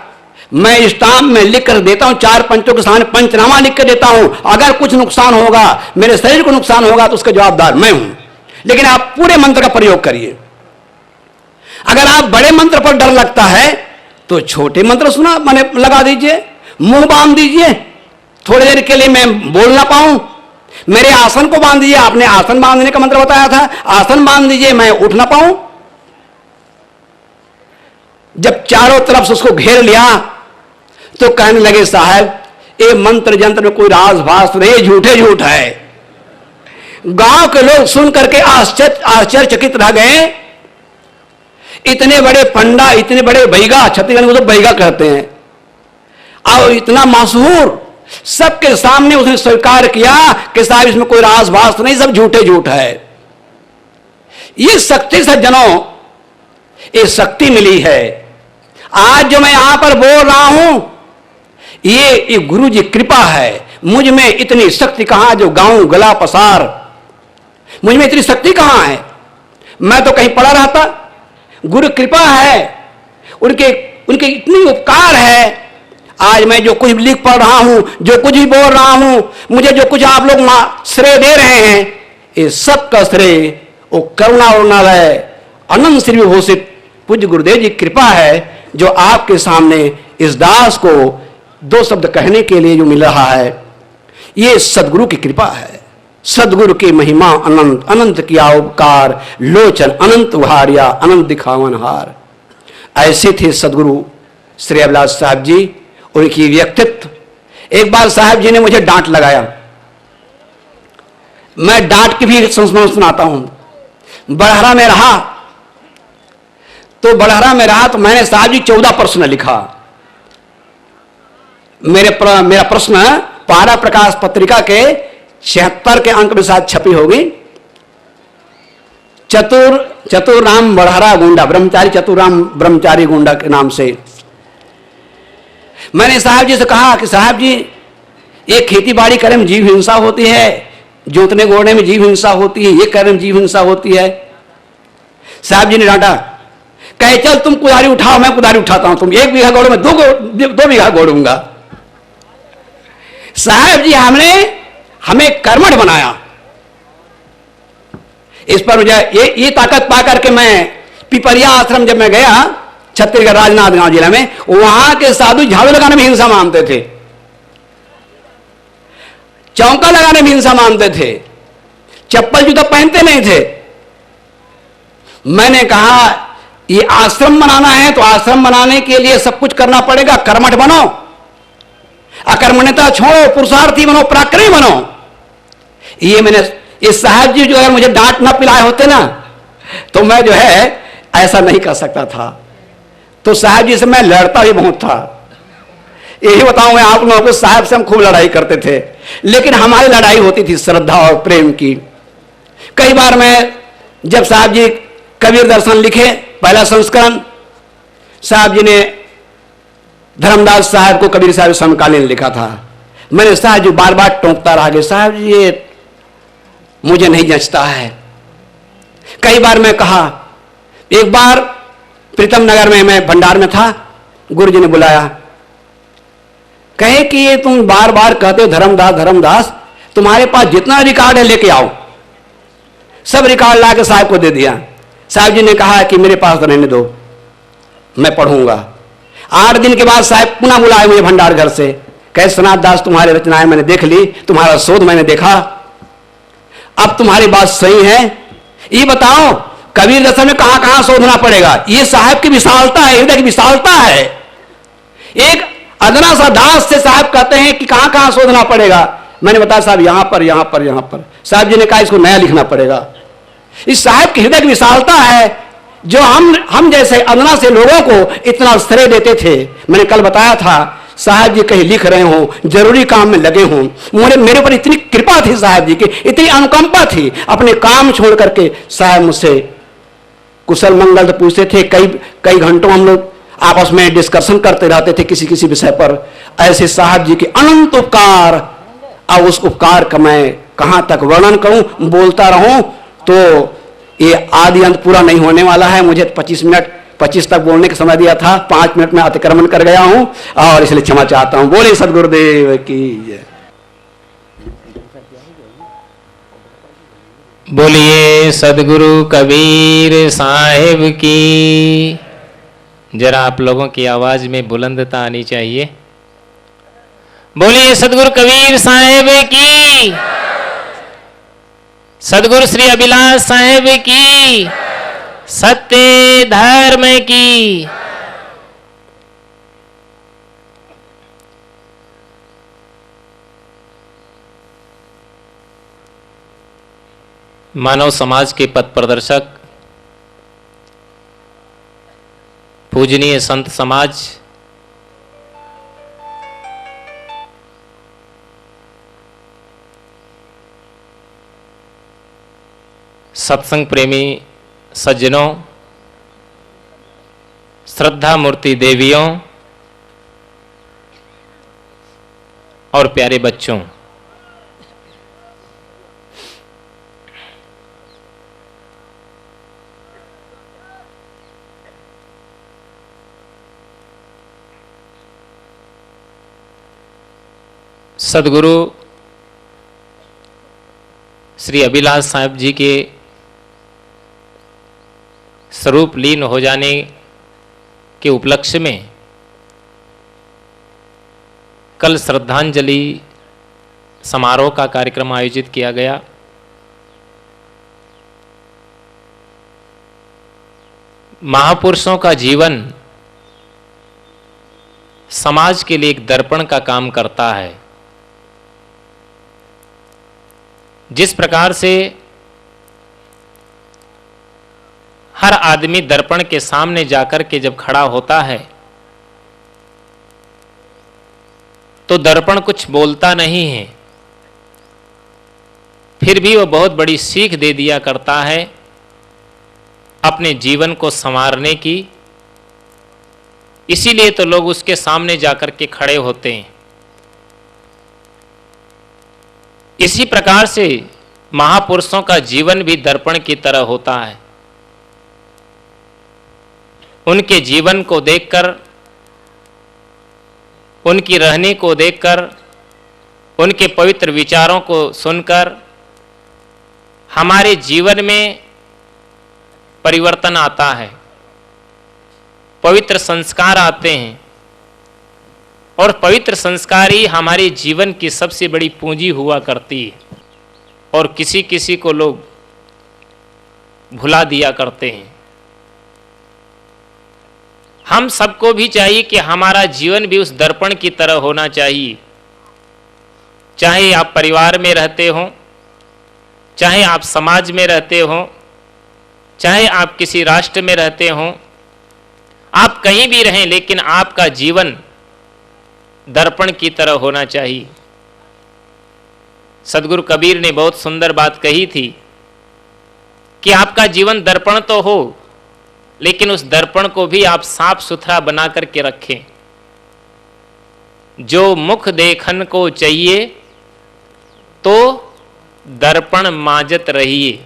मैं स्टाम्प में लिख कर देता हूं, 4 पंचों के सामने पंचनामा लिख कर देता हूं, अगर कुछ नुकसान होगा, मेरे शरीर को नुकसान होगा तो उसका जवाबदार मैं हूं। लेकिन आप पूरे मंत्र का प्रयोग करिए। अगर आप बड़े मंत्र पर डर लगता है तो छोटे मंत्र सुना मैंने लगा दीजिए, मुंह बांध दीजिए, थोड़ी देर के लिए मैं बोल ना पाऊं। मेरे आसन को बांध दीजिए, आपने आसन बांधने का मंत्र बताया था, आसन बांध दीजिए, मैं उठ ना पाऊं। जब चारों तरफ से उसको घेर लिया तो कहने लगे साहब ये मंत्र यंत्र में कोई राज भास नहीं, झूठे झूठ है। गांव के लोग सुन करके आश्चर्यचकित रह गए। इतने बड़े पंडा, इतने बड़े बैगा, छत्तीसगढ़ में तो बैगा कहते हैं, और इतना मशहूर, सबके सामने उसने स्वीकार किया कि साहब इसमें कोई राज भास नहीं, सब झूठे झूठ है। ये शक्ति सज्जनों, ये शक्ति मिली है। आज जो मैं यहां पर बोल रहा हूं ये गुरु जी कृपा है। मुझ में इतनी शक्ति कहां जो गांव गला पसार, मुझ में इतनी शक्ति कहां है? मैं तो कहीं पड़ा रहता। गुरु कृपा है, उनके इतनी उपकार है। आज मैं जो कुछ लिख पढ़ रहा हूं, जो कुछ भी बोल रहा हूं, मुझे जो कुछ आप लोग श्रेय दे रहे हैं, ये सब का श्रेय वो करुणा उर्णालय अनंत श्री विभूषित पूज्य गुरुदेव जी कृपा है, जो आपके सामने इस दास को 2 शब्द कहने के लिए जो मिल रहा है, ये सदगुरु की कृपा है। सदगुरु की महिमा अनंत, अनंत किया उपकार, लोचन अनंत उहारिया, अनंत दिखावन हार। ऐसे थे सदगुरु श्री अभिलाष साहब जी, उनकी व्यक्तित्व। एक बार साहब जी ने मुझे डांट लगाया, मैं डांट की भी संस्मरण सुनाता हूं। बड़हरा में रहा तो मैंने साहब जी 14 प्रश्न लिखा। मेरा प्रश्न पारा प्रकाश पत्रिका के 76 के अंक में साथ छपी होगी। चतुर राम बड़हरा गुंडा, ब्रह्मचारी चतुर राम ब्रह्मचारी गुंडा के नाम से। मैंने साहब जी से कहा कि साहब जी ये खेती बाड़ी करने में जीव हिंसा होती है, जोतने गोड़ने में जीव हिंसा होती है, ये करने में जीव हिंसा होती है। साहब जी ने डांटा, कहे चल तुम कुदारी उठाओ, मैं कुदारी उठाता हूं, तुम 1 बीघा गोड़ो, मैं 2 बीघा गोड़ूंगा। साहब जी हमें कर्मठ बनाया। इस पर मुझे ये ताकत पा करके मैं पिपरिया आश्रम जब मैं गया छत्तीसगढ़ राजनांदगांव जिला में, वहां के साधु झाड़ू लगाने में हिंसा मानते थे, चौका लगाने में हिंसा मानते थे, चप्पल जूता पहनते नहीं थे। मैंने कहा ये आश्रम बनाना है तो आश्रम बनाने के लिए सब कुछ करना पड़ेगा, कर्मठ बनो, अकर्मण्यता छोड़ो, पुरुषार्थी बनो, पराक्रमी बनो। ये साहब जी जो है मुझे डांट ना पिलाए होते ना तो मैं जो है ऐसा नहीं कर सकता था। तो साहब जी से मैं लड़ता भी बहुत था, यही बताऊं मैं आप लोगों को, साहब से हम खूब लड़ाई करते थे, लेकिन हमारी लड़ाई होती थी श्रद्धा और प्रेम की। कई बार मैं, जब साहब जी कबीर दर्शन लिखे पहला संस्करण, साहब जी ने धर्मदास साहब को कबीर साहब समकालीन लिखा था, मैंने साहब जी बार बार टोकता रहा कि साहब जी ये मुझे नहीं जचता है। कई बार मैं कहा, एक बार प्रीतम नगर में मैं भंडार में था, गुरुजी ने बुलाया, कहे कि ये तुम बार बार कहते हो धर्मदास धर्मदास, तुम्हारे पास जितना रिकॉर्ड है लेके आओ। सब रिकॉर्ड ला के साहब को दे दिया। साहब जी ने कहा कि मेरे पास रहने दो, मैं पढ़ूंगा। 8 दिन के बाद साहब पुनः बुलाए मुझे भंडार घर से, कहे सनातन दास तुम्हारी रचनाएं मैंने देख ली, तुम्हारा शोध मैंने देखा, अब तुम्हारी बात सही है, ये बताओ कबीर दर्शन में कहां कहां शोधना पड़ेगा। ये साहब की विशालता है, हृदय की विशालता है। एक अदना सा दास से साहब कहते हैं कि कहां कहां शोधना पड़ेगा। मैंने बताया साहब यहां पर यहां पर यहां पर। साहब जी ने कहा इसको नया लिखना पड़ेगा। इस साहब की हृदय की विशालता है, जो हम जैसे अदना से लोगों को इतना श्रेय देते थे। मैंने कल बताया था, साहब जी कहीं लिख रहे हो, जरूरी काम में लगे हों, मेरे ऊपर इतनी कृपा थी साहब जी की, इतनी अनुकंपा थी, अपने काम छोड़ करके साहब मुझसे कुशल मंगल तो पूछते थे। कई घंटों हम लोग आपस में डिस्कशन करते रहते थे किसी किसी विषय पर। ऐसे साहब जी के अनंत उपकार, अब उस उपकार का मैं कहां तक वर्णन करूं, बोलता रहूं तो ये आदि अंत पूरा नहीं होने वाला है। मुझे 25 तक बोलने का समय दिया था, 5 मिनट में अतिक्रमण कर गया हूं और इसलिए क्षमा चाहता हूं। बोले सदगुरुदेव की जय। बोलिए सदगुरु कबीर साहिब की। जरा आप लोगों की आवाज में बुलंदता आनी चाहिए। बोलिए सदगुरु कबीर साहिब की, सदगुरु श्री अभिलाष साहिब की, सत्य धर्म की। मानव समाज के पथ प्रदर्शक पूजनीय संत समाज, सत्संग प्रेमी सज्जनों, श्रद्धा मूर्ति देवियों और प्यारे बच्चों, सदगुरु श्री अभिलाष साहिब जी के स्वरूप लीन हो जाने के उपलक्ष्य में कल श्रद्धांजलि समारोह का कार्यक्रम आयोजित किया गया। महापुरुषों का जीवन समाज के लिए एक दर्पण का काम करता है। जिस प्रकार से हर आदमी दर्पण के सामने जाकर के जब खड़ा होता है तो दर्पण कुछ बोलता नहीं है, फिर भी वह बहुत बड़ी सीख दे दिया करता है अपने जीवन को संवारने की। इसीलिए तो लोग उसके सामने जाकर के खड़े होते हैं। इसी प्रकार से महापुरुषों का जीवन भी दर्पण की तरह होता है। उनके जीवन को देखकर, उनकी रहने को देखकर, उनके पवित्र विचारों को सुनकर हमारे जीवन में परिवर्तन आता है, पवित्र संस्कार आते हैं और पवित्र संस्कार ही हमारे जीवन की सबसे बड़ी पूंजी हुआ करती है और किसी किसी को लोग भुला दिया करते हैं। हम सबको भी चाहिए कि हमारा जीवन भी उस दर्पण की तरह होना चाहिए। चाहे आप परिवार में रहते हो, चाहे आप समाज में रहते हो, चाहे आप किसी राष्ट्र में रहते हो, आप कहीं भी रहें, लेकिन आपका जीवन दर्पण की तरह होना चाहिए। सदगुरु कबीर ने बहुत सुंदर बात कही थी कि आपका जीवन दर्पण तो हो, लेकिन उस दर्पण को भी आप साफ सुथरा बना करके रखें। जो मुख देखन को चाहिए तो दर्पण मांजत रहिए।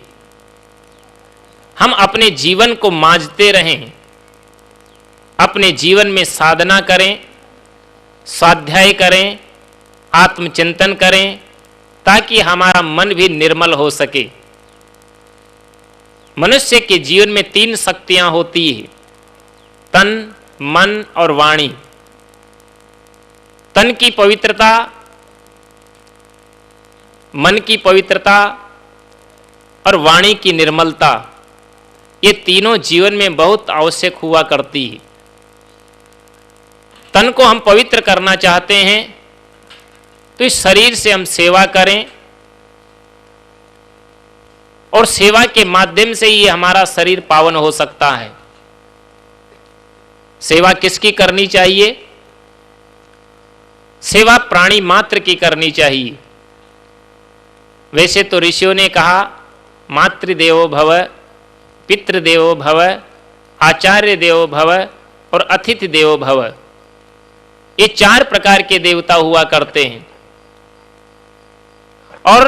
हम अपने जीवन को मांजते रहें, अपने जीवन में साधना करें, स्वाध्याय करें, आत्मचिंतन करें, ताकि हमारा मन भी निर्मल हो सके। मनुष्य के जीवन में 3 शक्तियां होती है, तन, मन और वाणी। तन की पवित्रता, मन की पवित्रता और वाणी की निर्मलता, ये तीनों जीवन में बहुत आवश्यक हुआ करती है। तन को हम पवित्र करना चाहते हैं तो इस शरीर से हम सेवा करें, और सेवा के माध्यम से ही हमारा शरीर पावन हो सकता है। सेवा किसकी करनी चाहिए? सेवा प्राणी मात्र की करनी चाहिए। वैसे तो ऋषियों ने कहा मातृदेवो भव, पितृदेवो भव, आचार्य देवो भव और अतिथि देवो भव। ये 4 प्रकार के देवता हुआ करते हैं। और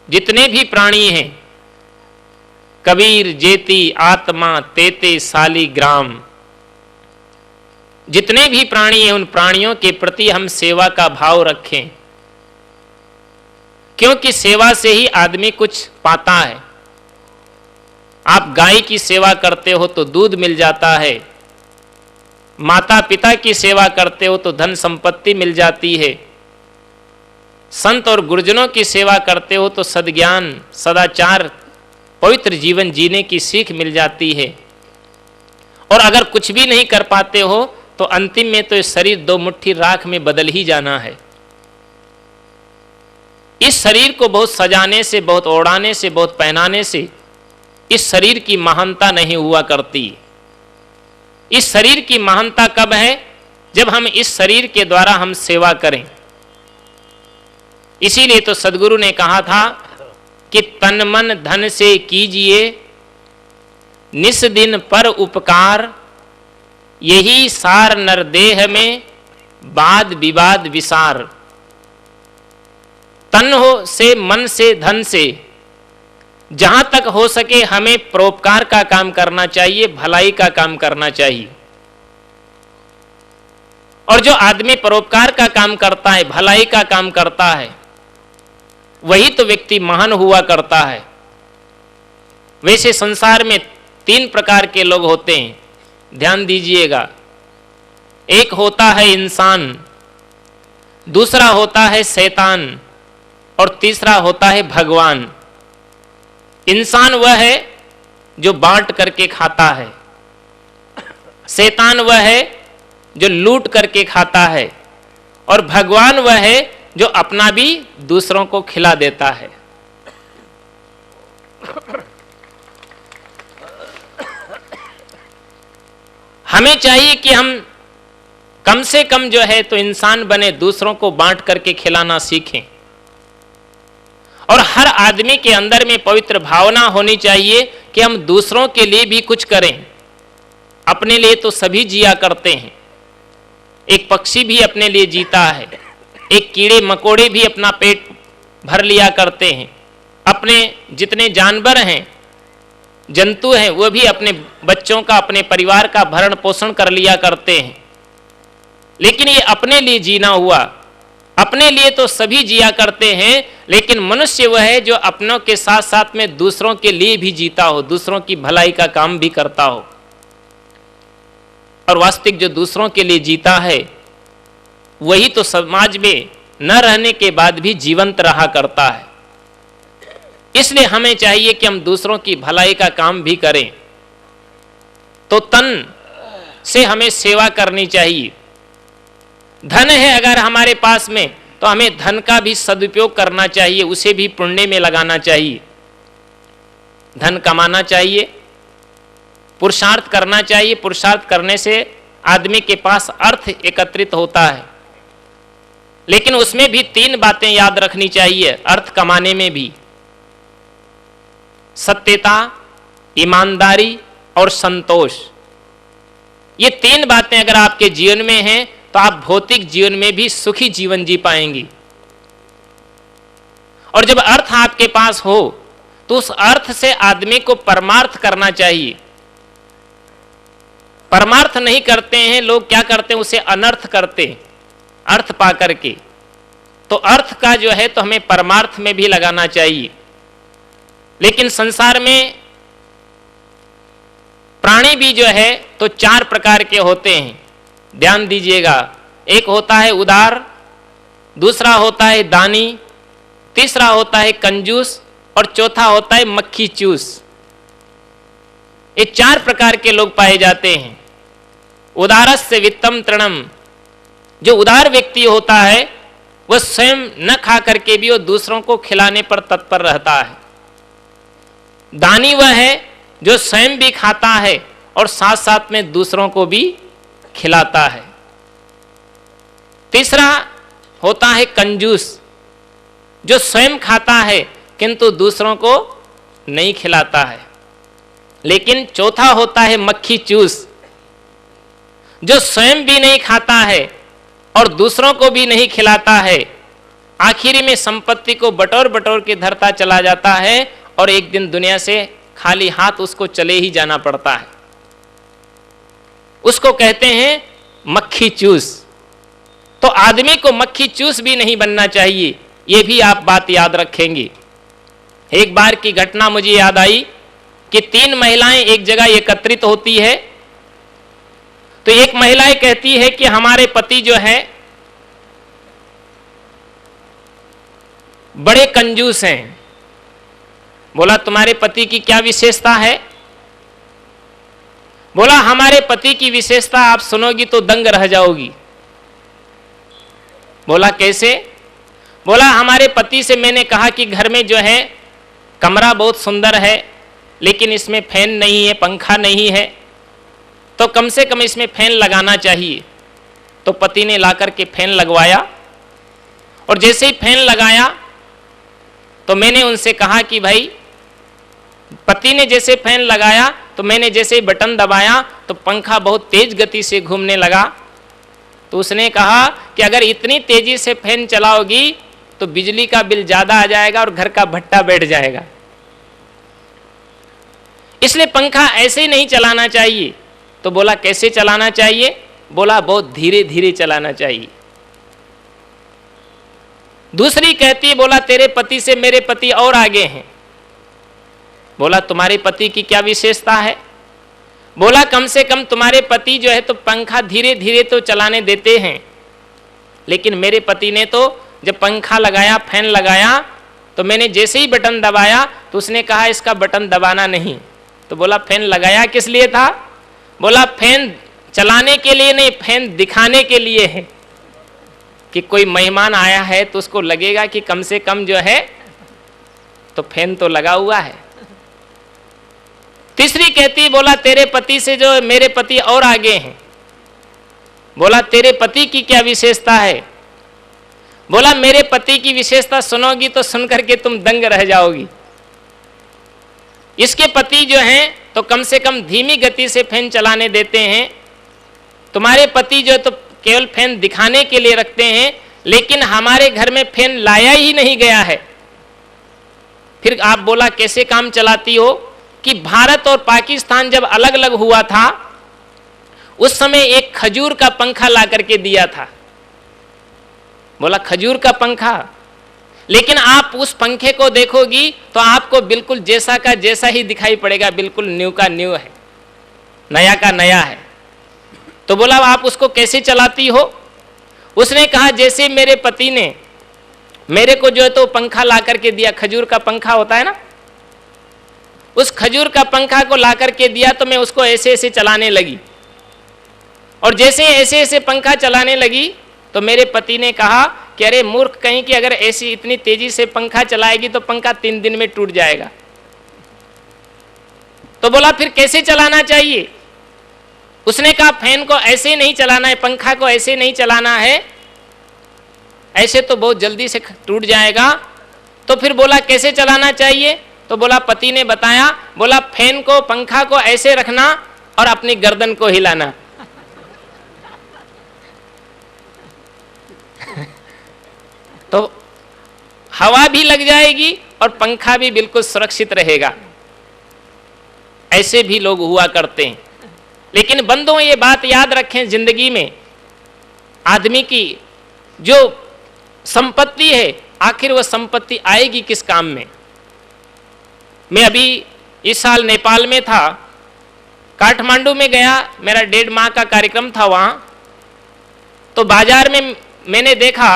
जितने भी प्राणी हैं, कबीर जेती आत्मा तेते शालिग्राम, जितने भी प्राणी हैं उन प्राणियों के प्रति हम सेवा का भाव रखें, क्योंकि सेवा से ही आदमी कुछ पाता है। आप गाय की सेवा करते हो तो दूध मिल जाता है, माता पिता की सेवा करते हो तो धन संपत्ति मिल जाती है, संत और गुरुजनों की सेवा करते हो तो सद्ज्ञान, सदाचार, पवित्र जीवन जीने की सीख मिल जाती है। और अगर कुछ भी नहीं कर पाते हो तो अंतिम में तो इस शरीर 2 मुट्ठी राख में बदल ही जाना है। इस शरीर को बहुत सजाने से, बहुत ओढ़ाने से, बहुत पहनाने से इस शरीर की महानता नहीं हुआ करती। इस शरीर की महानता कब है? जब हम इस शरीर के द्वारा हम सेवा करें। इसीलिए तो सदगुरु ने कहा था कि तन मन धन से कीजिए निस दिन पर उपकार, यही सार नर देह में वाद विवाद विसार। तन हो से, मन से, धन से जहां तक हो सके हमें परोपकार का काम करना चाहिए, भलाई का काम करना चाहिए। और जो आदमी परोपकार का काम करता है, भलाई का काम करता है, वही तो व्यक्ति महान हुआ करता है। वैसे संसार में 3 प्रकार के लोग होते हैं, ध्यान दीजिएगा। एक होता है इंसान, दूसरा होता है शैतान और तीसरा होता है भगवान। इंसान वह है जो बांट करके खाता है, शैतान वह है जो लूट करके खाता है, और भगवान वह है जो अपना भी दूसरों को खिला देता है। हमें चाहिए कि हम कम से कम जो है तो इंसान बने, दूसरों को बांट करके खिलाना सीखें। और हर आदमी के अंदर में पवित्र भावना होनी चाहिए कि हम दूसरों के लिए भी कुछ करें। अपने लिए तो सभी जिया करते हैं, एक पक्षी भी अपने लिए जीता है, एक कीड़े मकोड़े भी अपना पेट भर लिया करते हैं, अपने जितने जानवर हैं, जंतु हैं, वो भी अपने बच्चों का, अपने परिवार का भरण पोषण कर लिया करते हैं। लेकिन ये अपने लिए जीना हुआ, अपने लिए तो सभी जिया करते हैं, लेकिन मनुष्य वह है जो अपनों के साथ साथ में दूसरों के लिए भी जीता हो, दूसरों की भलाई का काम भी करता हो। और वास्तविक जो दूसरों के लिए जीता है वही तो समाज में न रहने के बाद भी जीवंत रहा करता है। इसलिए हमें चाहिए कि हम दूसरों की भलाई का काम भी करें। तो तन से हमें सेवा करनी चाहिए। धन है अगर हमारे पास में तो हमें धन का भी सदुपयोग करना चाहिए, उसे भी पुण्य में लगाना चाहिए। धन कमाना चाहिए, पुरुषार्थ करना चाहिए। पुरुषार्थ करने से आदमी के पास अर्थ एकत्रित होता है। लेकिन उसमें भी 3 बातें याद रखनी चाहिए अर्थ कमाने में भी। सत्यता, ईमानदारी और संतोष। ये 3 बातें अगर आपके जीवन में हैं तो आप भौतिक जीवन में भी सुखी जीवन जी पाएंगी। और जब अर्थ आपके पास हो तो उस अर्थ से आदमी को परमार्थ करना चाहिए। परमार्थ नहीं करते हैं लोग, क्या करते हैं, उसे अनर्थ करते हैं अर्थ पा करके। तो अर्थ का जो है तो हमें परमार्थ में भी लगाना चाहिए। लेकिन संसार में प्राणी भी जो है तो 4 प्रकार के होते हैं, ध्यान दीजिएगा। एक होता है उदार, दूसरा होता है दानी, तीसरा होता है कंजूस और चौथा होता है मक्खी चूस। ये 4 प्रकार के लोग पाए जाते हैं। उदारस्य वित्तम तृणम, जो उदार व्यक्ति होता है वह स्वयं न खा करके भी वो दूसरों को खिलाने पर तत्पर रहता है। दानी वह है जो स्वयं भी खाता है और साथ साथ में दूसरों को भी खिलाता है। तीसरा होता है कंजूस, जो स्वयं खाता है किंतु दूसरों को नहीं खिलाता है। लेकिन चौथा होता है मक्खी चूस, जो स्वयं भी नहीं खाता है और दूसरों को भी नहीं खिलाता है। आखिरी में संपत्ति को बटोर बटोर के धरता चला जाता है और एक दिन दुनिया से खाली हाथ उसको चले ही जाना पड़ता है। उसको कहते हैं मक्खी चूस। तो आदमी को मक्खी चूस भी नहीं बनना चाहिए, ये भी आप बात याद रखेंगे। एक बार की घटना मुझे याद आई कि 3 महिलाएं एक जगह एकत्रित होती है। तो एक महिला कहती है कि हमारे पति जो है बड़े कंजूस हैं। बोला तुम्हारे पति की क्या विशेषता है? बोला हमारे पति की विशेषता आप सुनोगी तो दंग रह जाओगी। बोला कैसे? बोला हमारे पति से मैंने कहा कि घर में जो है कमरा बहुत सुंदर है लेकिन इसमें फैन नहीं है, पंखा नहीं है, तो कम से कम इसमें फैन लगाना चाहिए। तो पति ने लाकर के फैन लगवाया और जैसे ही फैन लगाया तो मैंने उनसे कहा कि भाई, पति ने जैसे फैन लगाया तो मैंने जैसे ही बटन दबाया तो पंखा बहुत तेज गति से घूमने लगा। तो उसने कहा कि अगर इतनी तेजी से फैन चलाओगी तो बिजली का बिल ज्यादा आ जाएगा और घर का भट्टा बैठ जाएगा, इसलिए पंखा ऐसे ही नहीं चलाना चाहिए। तो बोला कैसे चलाना चाहिए? बोला बहुत धीरे धीरे चलाना चाहिए। दूसरी कहती है, बोला तेरे पति से मेरे पति और आगे हैं। बोला तुम्हारे पति की क्या विशेषता है? बोला कम से कम तुम्हारे पति जो है तो पंखा धीरे धीरे तो चलाने देते हैं, लेकिन मेरे पति ने तो जब पंखा लगाया, फैन लगाया, तो मैंने जैसे ही बटन दबाया तो उसने कहा इसका बटन दबाना नहीं। तो बोला फैन लगाया किस लिए था? बोला फैन चलाने के लिए नहीं, फैन दिखाने के लिए है कि कोई मेहमान आया है तो उसको लगेगा कि कम से कम जो है तो फैन तो लगा हुआ है। तीसरी कहती, बोला तेरे पति से जो मेरे पति और आगे हैं। बोला तेरे पति की क्या विशेषता है? बोला मेरे पति की विशेषता सुनोगी तो सुनकर के तुम दंग रह जाओगी। इसके पति जो हैं तो कम से कम धीमी गति से फैन चलाने देते हैं, तुम्हारे पति जो तो केवल फैन दिखाने के लिए रखते हैं, लेकिन हमारे घर में फैन लाया ही नहीं गया है। फिर आप बोला कैसे काम चलाती हो? कि भारत और पाकिस्तान जब अलग अलग हुआ था उस समय एक खजूर का पंखा ला करके दिया था। बोला खजूर का पंखा, लेकिन आप उस पंखे को देखोगी तो आपको बिल्कुल जैसा का जैसा ही दिखाई पड़ेगा, बिल्कुल न्यू का न्यू है, नया का नया है। तो बोला आप उसको कैसे चलाती हो? उसने कहा जैसे मेरे पति ने मेरे को जो है तो पंखा ला करके दिया, खजूर का पंखा होता है ना, उस खजूर का पंखा को ला करके दिया तो मैं उसको ऐसे ऐसे चलाने लगी, और जैसे ऐसे ऐसे पंखा चलाने लगी तो मेरे पति ने कहा कि अरे मूर्ख कहीं कि अगर ऐसी इतनी तेजी से पंखा चलाएगी तो पंखा 3 दिन में टूट जाएगा। तो बोला फिर कैसे चलाना चाहिए? उसने कहा फैन को ऐसे नहीं चलाना है, पंखा को ऐसे नहीं चलाना है, ऐसे तो बहुत जल्दी से टूट जाएगा। तो फिर बोला कैसे चलाना चाहिए? तो बोला पति ने बताया, बोला फैन को पंखा को ऐसे रखना और अपनी गर्दन को हिलाना। तो हवा भी लग जाएगी और पंखा भी बिल्कुल सुरक्षित रहेगा। ऐसे भी लोग हुआ करते हैं। लेकिन बंधुओं ये बात याद रखें, जिंदगी में आदमी की जो संपत्ति है, आखिर वह संपत्ति आएगी किस काम में? मैं अभी इस साल नेपाल में था, काठमांडू में गया, मेरा 1.5 माह का कार्यक्रम था वहाँ। तो बाजार में मैंने देखा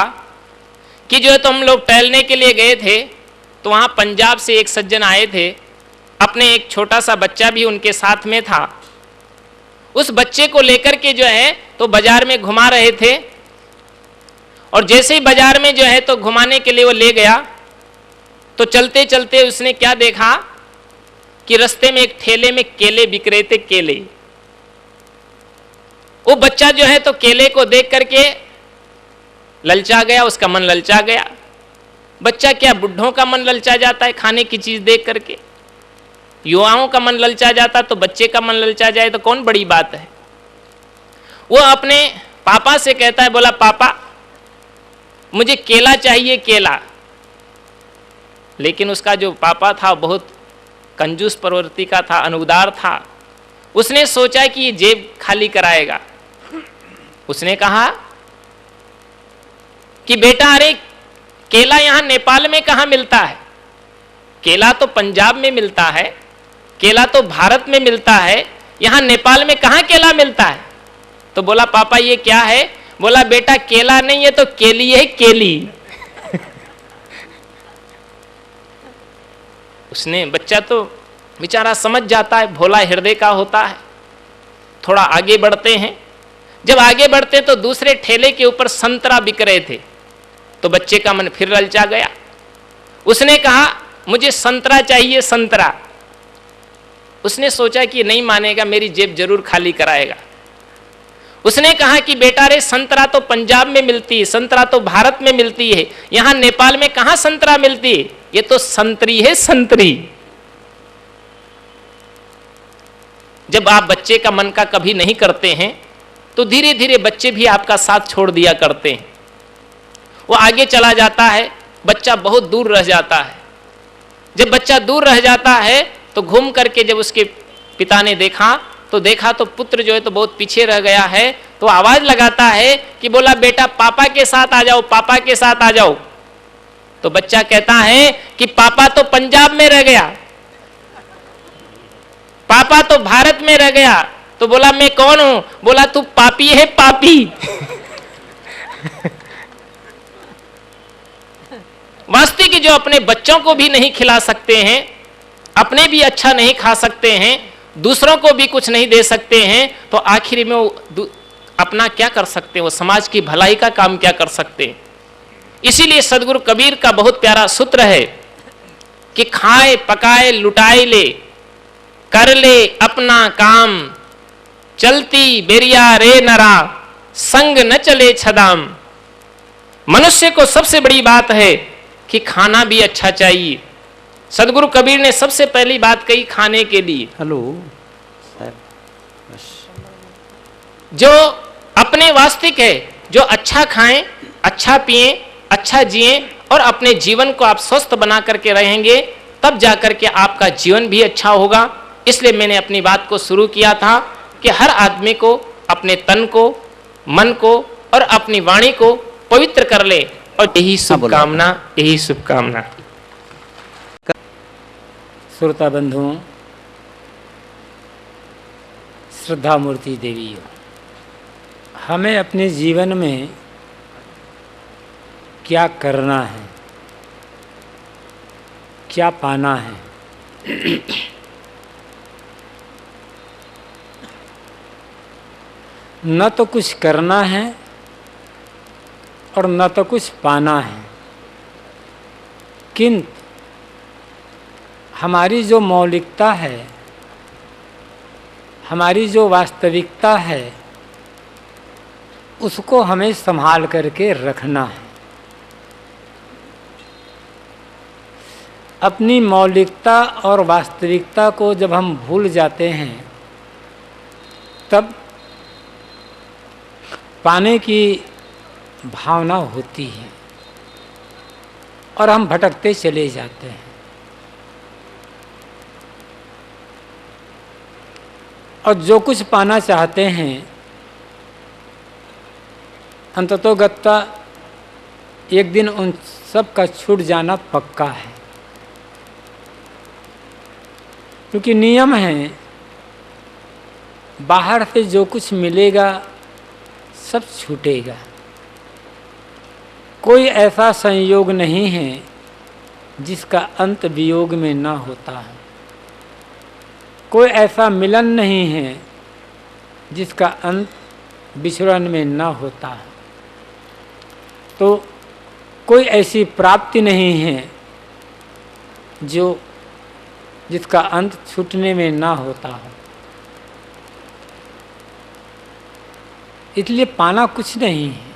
कि जो है तो हम लोग टहलने के लिए गए थे, तो वहाँ पंजाब से एक सज्जन आए थे, अपने एक छोटा सा बच्चा भी उनके साथ में था। उस बच्चे को लेकर के जो है तो बाजार में घुमा रहे थे, और जैसे ही बाजार में जो है तो घुमाने के लिए वो ले गया, तो चलते चलते उसने क्या देखा कि रास्ते में एक ठेले में केले बिक रहे थे, केले। वो बच्चा जो है तो केले को देख करके ललचा गया, उसका मन ललचा गया। बच्चा क्या, बुढ़ों का मन ललचा जाता है खाने की चीज देख करके, युवाओं का मन ललचा जाता, तो बच्चे का मन ललचा जाए तो कौन बड़ी बात है। वो अपने पापा से कहता है, बोला पापा मुझे केला चाहिए, केला। लेकिन उसका जो पापा था बहुत कंजूस प्रवृत्ति का था, अनुदार था। उसने सोचा कि ये जेब खाली कराएगा। उसने कहा कि बेटा अरे केला यहाँ नेपाल में कहाँ मिलता है? केला तो पंजाब में मिलता है, केला तो भारत में मिलता है, यहाँ नेपाल में कहाँ केला मिलता है? तो बोला पापा ये क्या है? बोला बेटा केला नहीं है तो केली है, केली। उसने, बच्चा तो बेचारा समझ जाता है, भोला हृदय का होता है। थोड़ा आगे बढ़ते हैं, जब आगे बढ़ते तो दूसरे ठेले के ऊपर संतरा बिक रहे थे, तो बच्चे का मन फिर ललचा गया। उसने कहा मुझे संतरा चाहिए, संतरा। उसने सोचा कि नहीं मानेगा, मेरी जेब जरूर खाली कराएगा। उसने कहा कि बेटा रे संतरा तो पंजाब में मिलती है, संतरा तो भारत में मिलती है, यहाँ नेपाल में कहाँ संतरा मिलती है? ये तो संतरी है, संतरी। जब आप बच्चे का मन का कभी नहीं करते हैं तो धीरे धीरे बच्चे भी आपका साथ छोड़ दिया करते हैं। वो आगे चला जाता है, बच्चा बहुत दूर रह जाता है। जब बच्चा दूर रह जाता है तो घूम करके जब उसके पिता ने देखा तो पुत्र जो है तो बहुत पीछे रह गया है। तो आवाज लगाता है कि बोला बेटा पापा के साथ आ जाओ, पापा के साथ आ जाओ। तो बच्चा कहता है कि पापा तो पंजाब में रह गया, पापा तो भारत में रह गया। तो बोला मैं कौन हूं? बोला तू पापी है, पापी। वास्तविक जो अपने बच्चों को भी नहीं खिला सकते हैं, अपने भी अच्छा नहीं खा सकते हैं, दूसरों को भी कुछ नहीं दे सकते हैं, तो आखिर में वो अपना क्या कर सकते हैं? वो समाज की भलाई का काम क्या कर सकते हैं? इसीलिए सदगुरु कबीर का बहुत प्यारा सूत्र है कि खाए पकाए लुटाए ले, कर ले अपना काम, चलती बेरिया रे नरा, संग न चले छदाम। मनुष्य को सबसे बड़ी बात है कि खाना भी अच्छा चाहिए। सदगुरु कबीर ने सबसे पहली बात कही खाने के लिए। हेलो सर, बस जो अपने वास्तविक है, जो अच्छा खाएं, अच्छा पिएं, अच्छा जिएं और अपने जीवन को आप स्वस्थ बना करके रहेंगे, तब जाकर के आपका जीवन भी अच्छा होगा। इसलिए मैंने अपनी बात को शुरू किया था कि हर आदमी को अपने तन को, मन को और अपनी वाणी को पवित्र कर ले, और यही शुभकामना, यही शुभकामना। श्रोता बंधुओं, श्रद्धा मूर्ति देवी, हमें अपने जीवन में क्या करना है, क्या पाना है? न तो कुछ करना है और न तो कुछ पाना है, किंतु हमारी जो मौलिकता है, हमारी जो वास्तविकता है, उसको हमें संभाल करके रखना है। अपनी मौलिकता और वास्तविकता को जब हम भूल जाते हैं, तब पाने की भावना होती है और हम भटकते चले जाते हैं। और जो कुछ पाना चाहते हैं अंततोगत्ता एक दिन उन सब का छूट जाना पक्का है, क्योंकि नियम है बाहर से जो कुछ मिलेगा सब छूटेगा। कोई ऐसा संयोग नहीं है जिसका अंत वियोग में ना होता है। कोई ऐसा मिलन नहीं है जिसका अंत विछड़न में ना होता है। तो कोई ऐसी प्राप्ति नहीं है जिसका अंत छूटने में ना होता हो। इसलिए पाना कुछ नहीं है।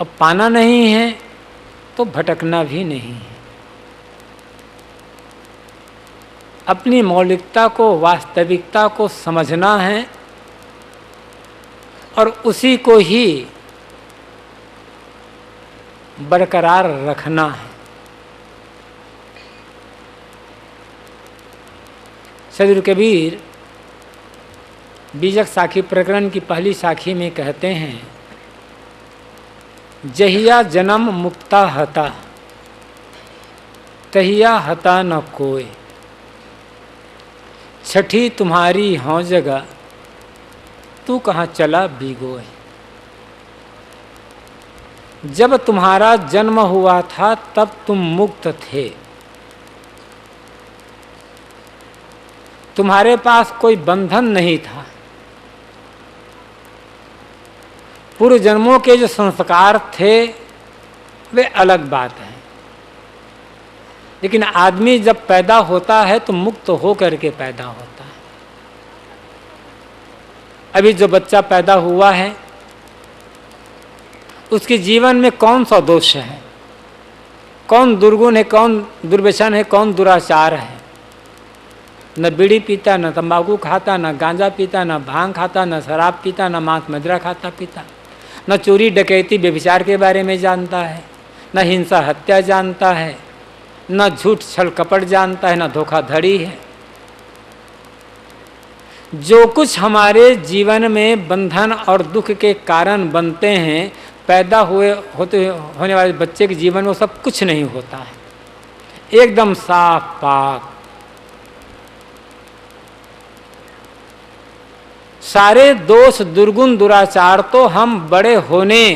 अब पाना नहीं है तो भटकना भी नहीं है। अपनी मौलिकता को, वास्तविकता को समझना है और उसी को ही बरकरार रखना है। सदगुरु कबीर बीजक साखी प्रकरण की पहली साखी में कहते हैं, जहिया जन्म मुक्ता हता तहिया हता न कोय, छठी तुम्हारी हों जगह तू कहाँ चला बिगोय। जब तुम्हारा जन्म हुआ था तब तुम मुक्त थे, तुम्हारे पास कोई बंधन नहीं था। पूर्व जन्मों के जो संस्कार थे वे अलग बात है, लेकिन आदमी जब पैदा होता है तो मुक्त हो करके पैदा होता है। अभी जो बच्चा पैदा हुआ है उसके जीवन में कौन सा दोष है, कौन दुर्गुण है, कौन दुर्व्यसन है, कौन दुराचार है। न बीड़ी पीता, न तंबाकू खाता, न गांजा पीता, न भांग खाता, न शराब पीता, न मांस मदिरा खाता पीता, न चोरी डकैती व्यभिचार के बारे में जानता है, न हिंसा हत्या जानता है, न झूठ छल कपट जानता है, न धोखाधड़ी है। जो कुछ हमारे जीवन में बंधन और दुख के कारण बनते हैं, पैदा होने वाले बच्चे के जीवन में वो सब कुछ नहीं होता है, एकदम साफ पाक। सारे दोष दुर्गुण दुराचार तो हम बड़े होने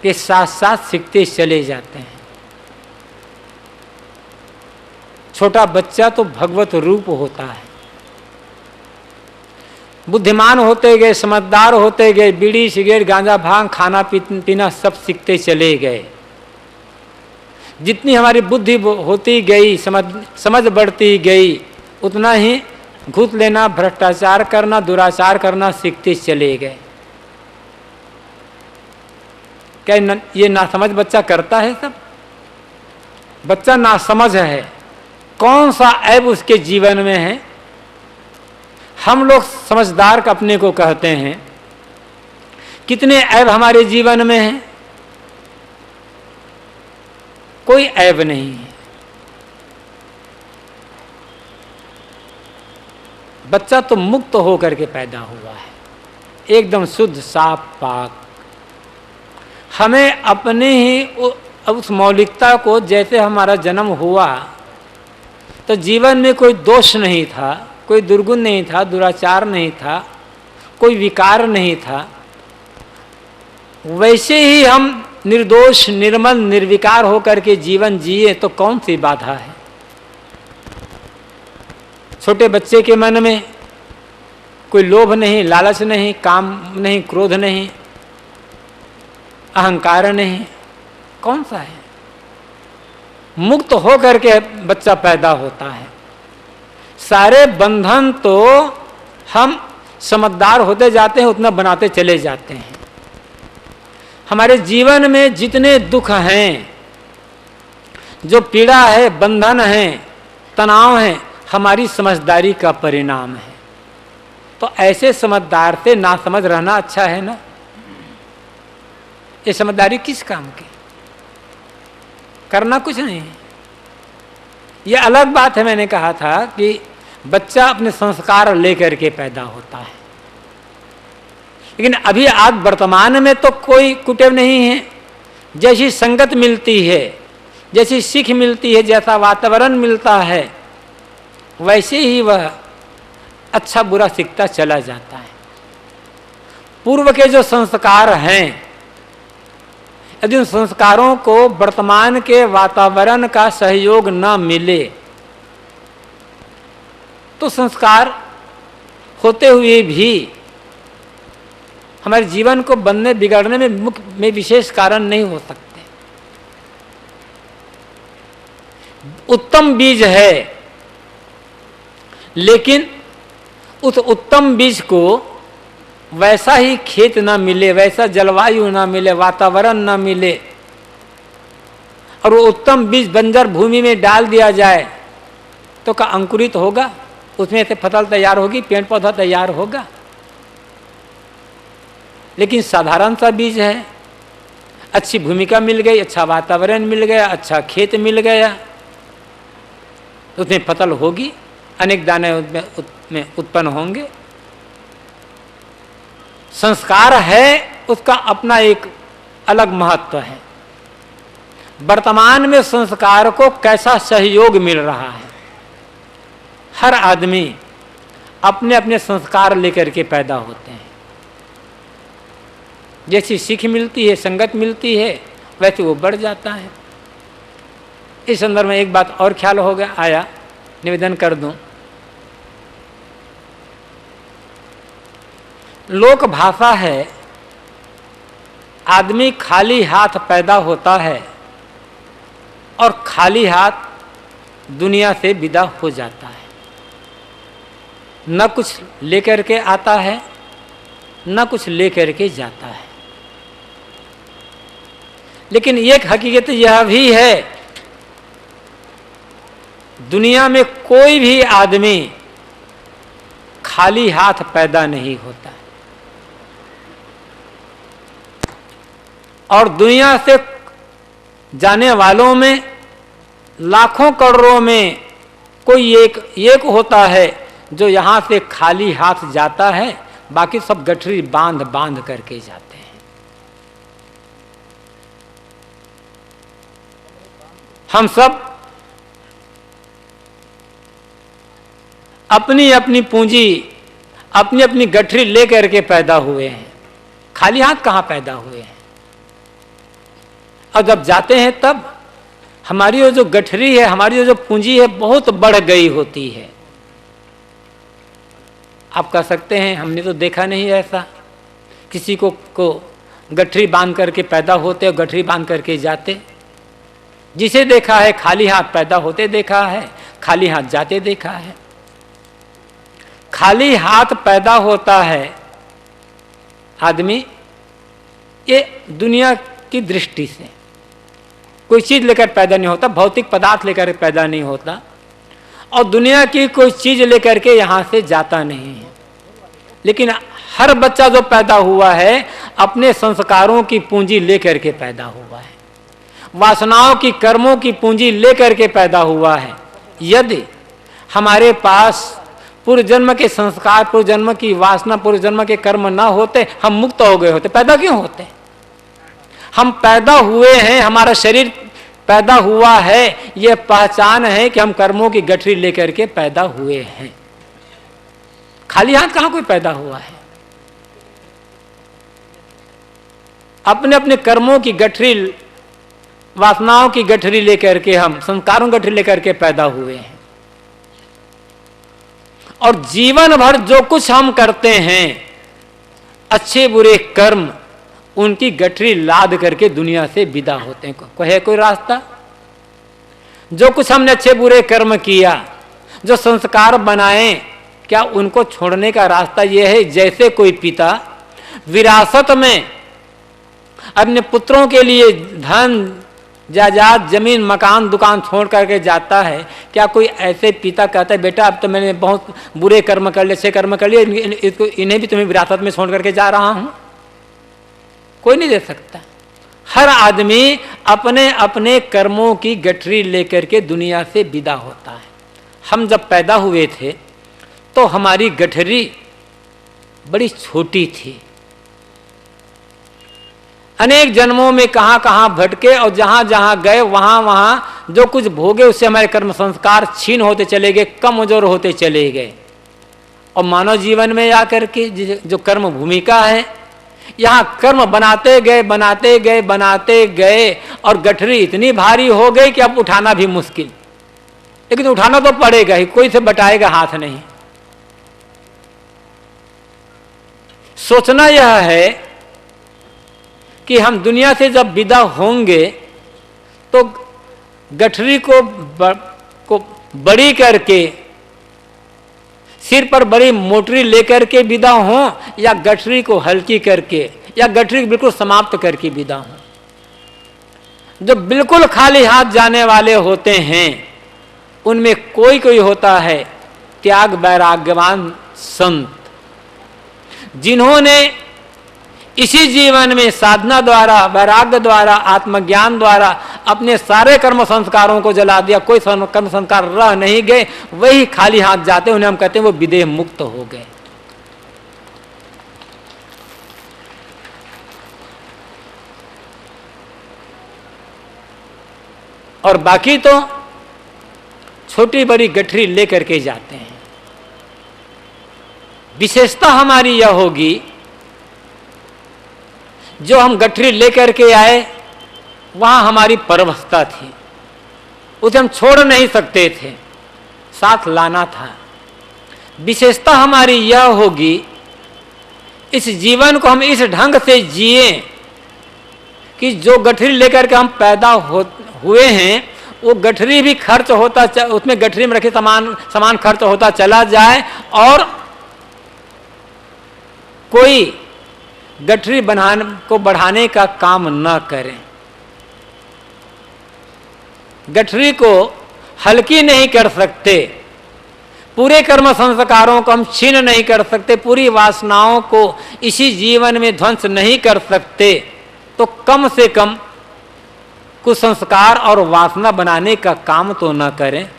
के साथ साथ सीखते चले जाते हैं। छोटा बच्चा तो भगवत रूप होता है। बुद्धिमान होते गए, समझदार होते गए, बीड़ी सिगरेट गांजा भांग खाना पीना सब सीखते चले गए। जितनी हमारी बुद्धि होती गई, समझ बढ़ती गई, उतना ही घूस लेना, भ्रष्टाचार करना, दुराचार करना सीखते चले गए। क्या ये नासमझ बच्चा करता है सब? बच्चा नासमझ है। कौन सा ऐब उसके जीवन में है? हम लोग समझदार का अपने को कहते हैं। कितने ऐब हमारे जीवन में हैं? कोई ऐब नहीं है। बच्चा तो मुक्त होकर के पैदा हुआ है, एकदम शुद्ध साफ पाक। हमें अपने ही उस मौलिकता को, जैसे हमारा जन्म हुआ तो जीवन में कोई दोष नहीं था, कोई दुर्गुण नहीं था, दुराचार नहीं था, कोई विकार नहीं था, वैसे ही हम निर्दोष निर्मल निर्विकार होकर के जीवन जिए तो कौन सी बाधा है? छोटे बच्चे के मन में कोई लोभ नहीं, लालच नहीं, काम नहीं, क्रोध नहीं, अहंकार नहीं, कौन सा है? मुक्त हो करके बच्चा पैदा होता है। सारे बंधन तो हम समझदार होते जाते हैं उतना बनाते चले जाते हैं। हमारे जीवन में जितने दुख हैं, जो पीड़ा है, बंधन है, तनाव है, हमारी समझदारी का परिणाम है। तो ऐसे समझदार से ना समझ रहना अच्छा है ना। ये समझदारी किस काम की? करना कुछ नहीं है। ये अलग बात है, मैंने कहा था कि बच्चा अपने संस्कार लेकर के पैदा होता है, लेकिन अभी आज वर्तमान में तो कोई कुटेव नहीं है। जैसी संगत मिलती है, जैसी सीख मिलती है, जैसा वातावरण मिलता है, वैसे ही वह अच्छा बुरा सीखता चला जाता है। पूर्व के जो संस्कार हैं, यदि उन संस्कारों को वर्तमान के वातावरण का सहयोग न मिले तो संस्कार होते हुए भी हमारे जीवन को बनने बिगड़ने में विशेष कारण नहीं हो सकते। उत्तम बीज है, लेकिन उस उत्तम बीज को वैसा ही खेत ना मिले, वैसा जलवायु ना मिले, वातावरण ना मिले, और वो उत्तम बीज बंजर भूमि में डाल दिया जाए तो क्या अंकुरित होगा? उसमें से फसल तैयार होगी, पेड़ पौधा तैयार होगा? लेकिन साधारण सा बीज है, अच्छी भूमिका मिल गई, अच्छा वातावरण मिल गया, अच्छा खेत मिल गया, उसमें फसल होगी, अनेक दाने उसमें उत्पन्न होंगे। संस्कार है, उसका अपना एक अलग महत्व है। वर्तमान में संस्कार को कैसा सहयोग मिल रहा है? हर आदमी अपने अपने संस्कार लेकर के पैदा होते हैं। जैसी सीख मिलती है, संगत मिलती है, वैसे वो बढ़ जाता है। इस संदर्भ में एक बात और ख्याल हो गया, आया, निवेदन कर दूं। लोक भाषा है, आदमी खाली हाथ पैदा होता है और खाली हाथ दुनिया से विदा हो जाता है। न कुछ लेकर के आता है, न कुछ लेकर के जाता है। लेकिन एक हकीकत यह भी है, दुनिया में कोई भी आदमी खाली हाथ पैदा नहीं होता है। और दुनिया से जाने वालों में लाखों करोड़ों में कोई एक होता है जो यहाँ से खाली हाथ जाता है, बाकी सब गठरी बांध बांध करके जाते हैं। हम सब अपनी अपनी पूंजी, अपनी अपनी गठरी लेकर के पैदा हुए हैं, खाली हाथ कहाँ पैदा हुए हैं। और जब जाते हैं तब हमारी वो जो गठरी है, हमारी जो पूंजी है, बहुत बढ़ गई होती है। आप कह सकते हैं हमने तो देखा नहीं ऐसा, किसी को गठरी बांध करके पैदा होते और गठरी बांध करके जाते। जिसे देखा है खाली हाथ पैदा होते देखा है, खाली हाथ जाते देखा है। खाली हाथ पैदा होता है आदमी, ये दुनिया की दृष्टि से कोई चीज लेकर पैदा नहीं होता, भौतिक पदार्थ लेकर पैदा नहीं होता, और दुनिया की कोई चीज लेकर के यहां से जाता नहीं है। लेकिन हर बच्चा जो पैदा हुआ है अपने संस्कारों की पूंजी लेकर के पैदा हुआ है, वासनाओं की, कर्मों की पूंजी लेकर के पैदा हुआ है। यदि हमारे पास पूर्व जन्म के संस्कार, पूर्व जन्म की वासना, पूर्व जन्म के कर्म ना होते, हम मुक्त हो गए होते। पैदा क्यों होते? हम पैदा हुए हैं, हमारा शरीर पैदा हुआ है, यह पहचान है कि हम कर्मों की गठरी लेकर के पैदा हुए हैं। खाली हाथ कहां कोई पैदा हुआ है? अपने अपने कर्मों की गठरी, वासनाओं की गठरी लेकर के, हम संस्कारों की गठरी लेकर के पैदा हुए हैं। और जीवन भर जो कुछ हम करते हैं, अच्छे बुरे कर्म, उनकी गठरी लाद करके दुनिया से विदा होते हैं। है कोई रास्ता? जो कुछ हमने अच्छे बुरे कर्म किया, जो संस्कार बनाए, क्या उनको छोड़ने का रास्ता यह है? जैसे कोई पिता विरासत में अपने पुत्रों के लिए धन जायदाद जमीन मकान दुकान छोड़ करके जाता है, क्या कोई ऐसे पिता कहता है बेटा अब तो मैंने बहुत बुरे कर्म कर लिए, अच्छे कर्म कर लिए, इन्हें भी तुम्हें विरासत में छोड़ करके जा रहा हूं? कोई नहीं दे सकता। हर आदमी अपने अपने कर्मों की गठरी लेकर के दुनिया से विदा होता है। हम जब पैदा हुए थे तो हमारी गठरी बड़ी छोटी थी, अनेक जन्मों में कहां कहां भटके और जहां जहां गए वहां वहां जो कुछ भोगे उससे हमारे कर्म संस्कार छीन होते चले गए, कमजोर होते चले गए। और मानव जीवन में आकर के जो कर्म भूमिका है, यहां कर्म बनाते गए बनाते गए बनाते गए और गठरी इतनी भारी हो गई कि अब उठाना भी मुश्किल, लेकिन उठाना तो पड़ेगा ही, कोई से बटाएगा हाथ नहीं। सोचना यह है कि हम दुनिया से जब विदा होंगे तो गठरी को बड़ी करके सिर पर बड़ी मोटरी लेकर के विदा हों, या गठरी को हल्की करके, या गठरी को बिल्कुल समाप्त करके विदा हों। जो बिल्कुल खाली हाथ जाने वाले होते हैं उनमें कोई कोई होता है त्याग वैराग्यवान संत, जिन्होंने इसी जीवन में साधना द्वारा, वैराग्य द्वारा, आत्मज्ञान द्वारा अपने सारे कर्म संस्कारों को जला दिया, कोई कर्म संस्कार रह नहीं गए, वही खाली हाथ जाते, उन्हें हम कहते हैं वो विदेह मुक्त हो गए। और बाकी तो छोटी बड़ी गठरी लेकर के जाते हैं। विशेषता हमारी यह होगी, जो हम गठरी लेकर के आए वहां हमारी परवस्था थी, उसे हम छोड़ नहीं सकते थे, साथ लाना था। विशेषता हमारी यह होगी, इस जीवन को हम इस ढंग से जिए कि जो गठरी लेकर के हम पैदा हुए हैं वो गठरी भी खर्च होता, उसमें गठरी में रखे सामान खर्च होता चला जाए, और कोई गठरी को बढ़ाने का काम न करें। गठरी को हल्की नहीं कर सकते, पूरे कर्म संस्कारों को हम छीन नहीं कर सकते, पूरी वासनाओं को इसी जीवन में ध्वंस नहीं कर सकते, तो कम से कम कुछ संस्कार और वासना बनाने का काम तो न करें।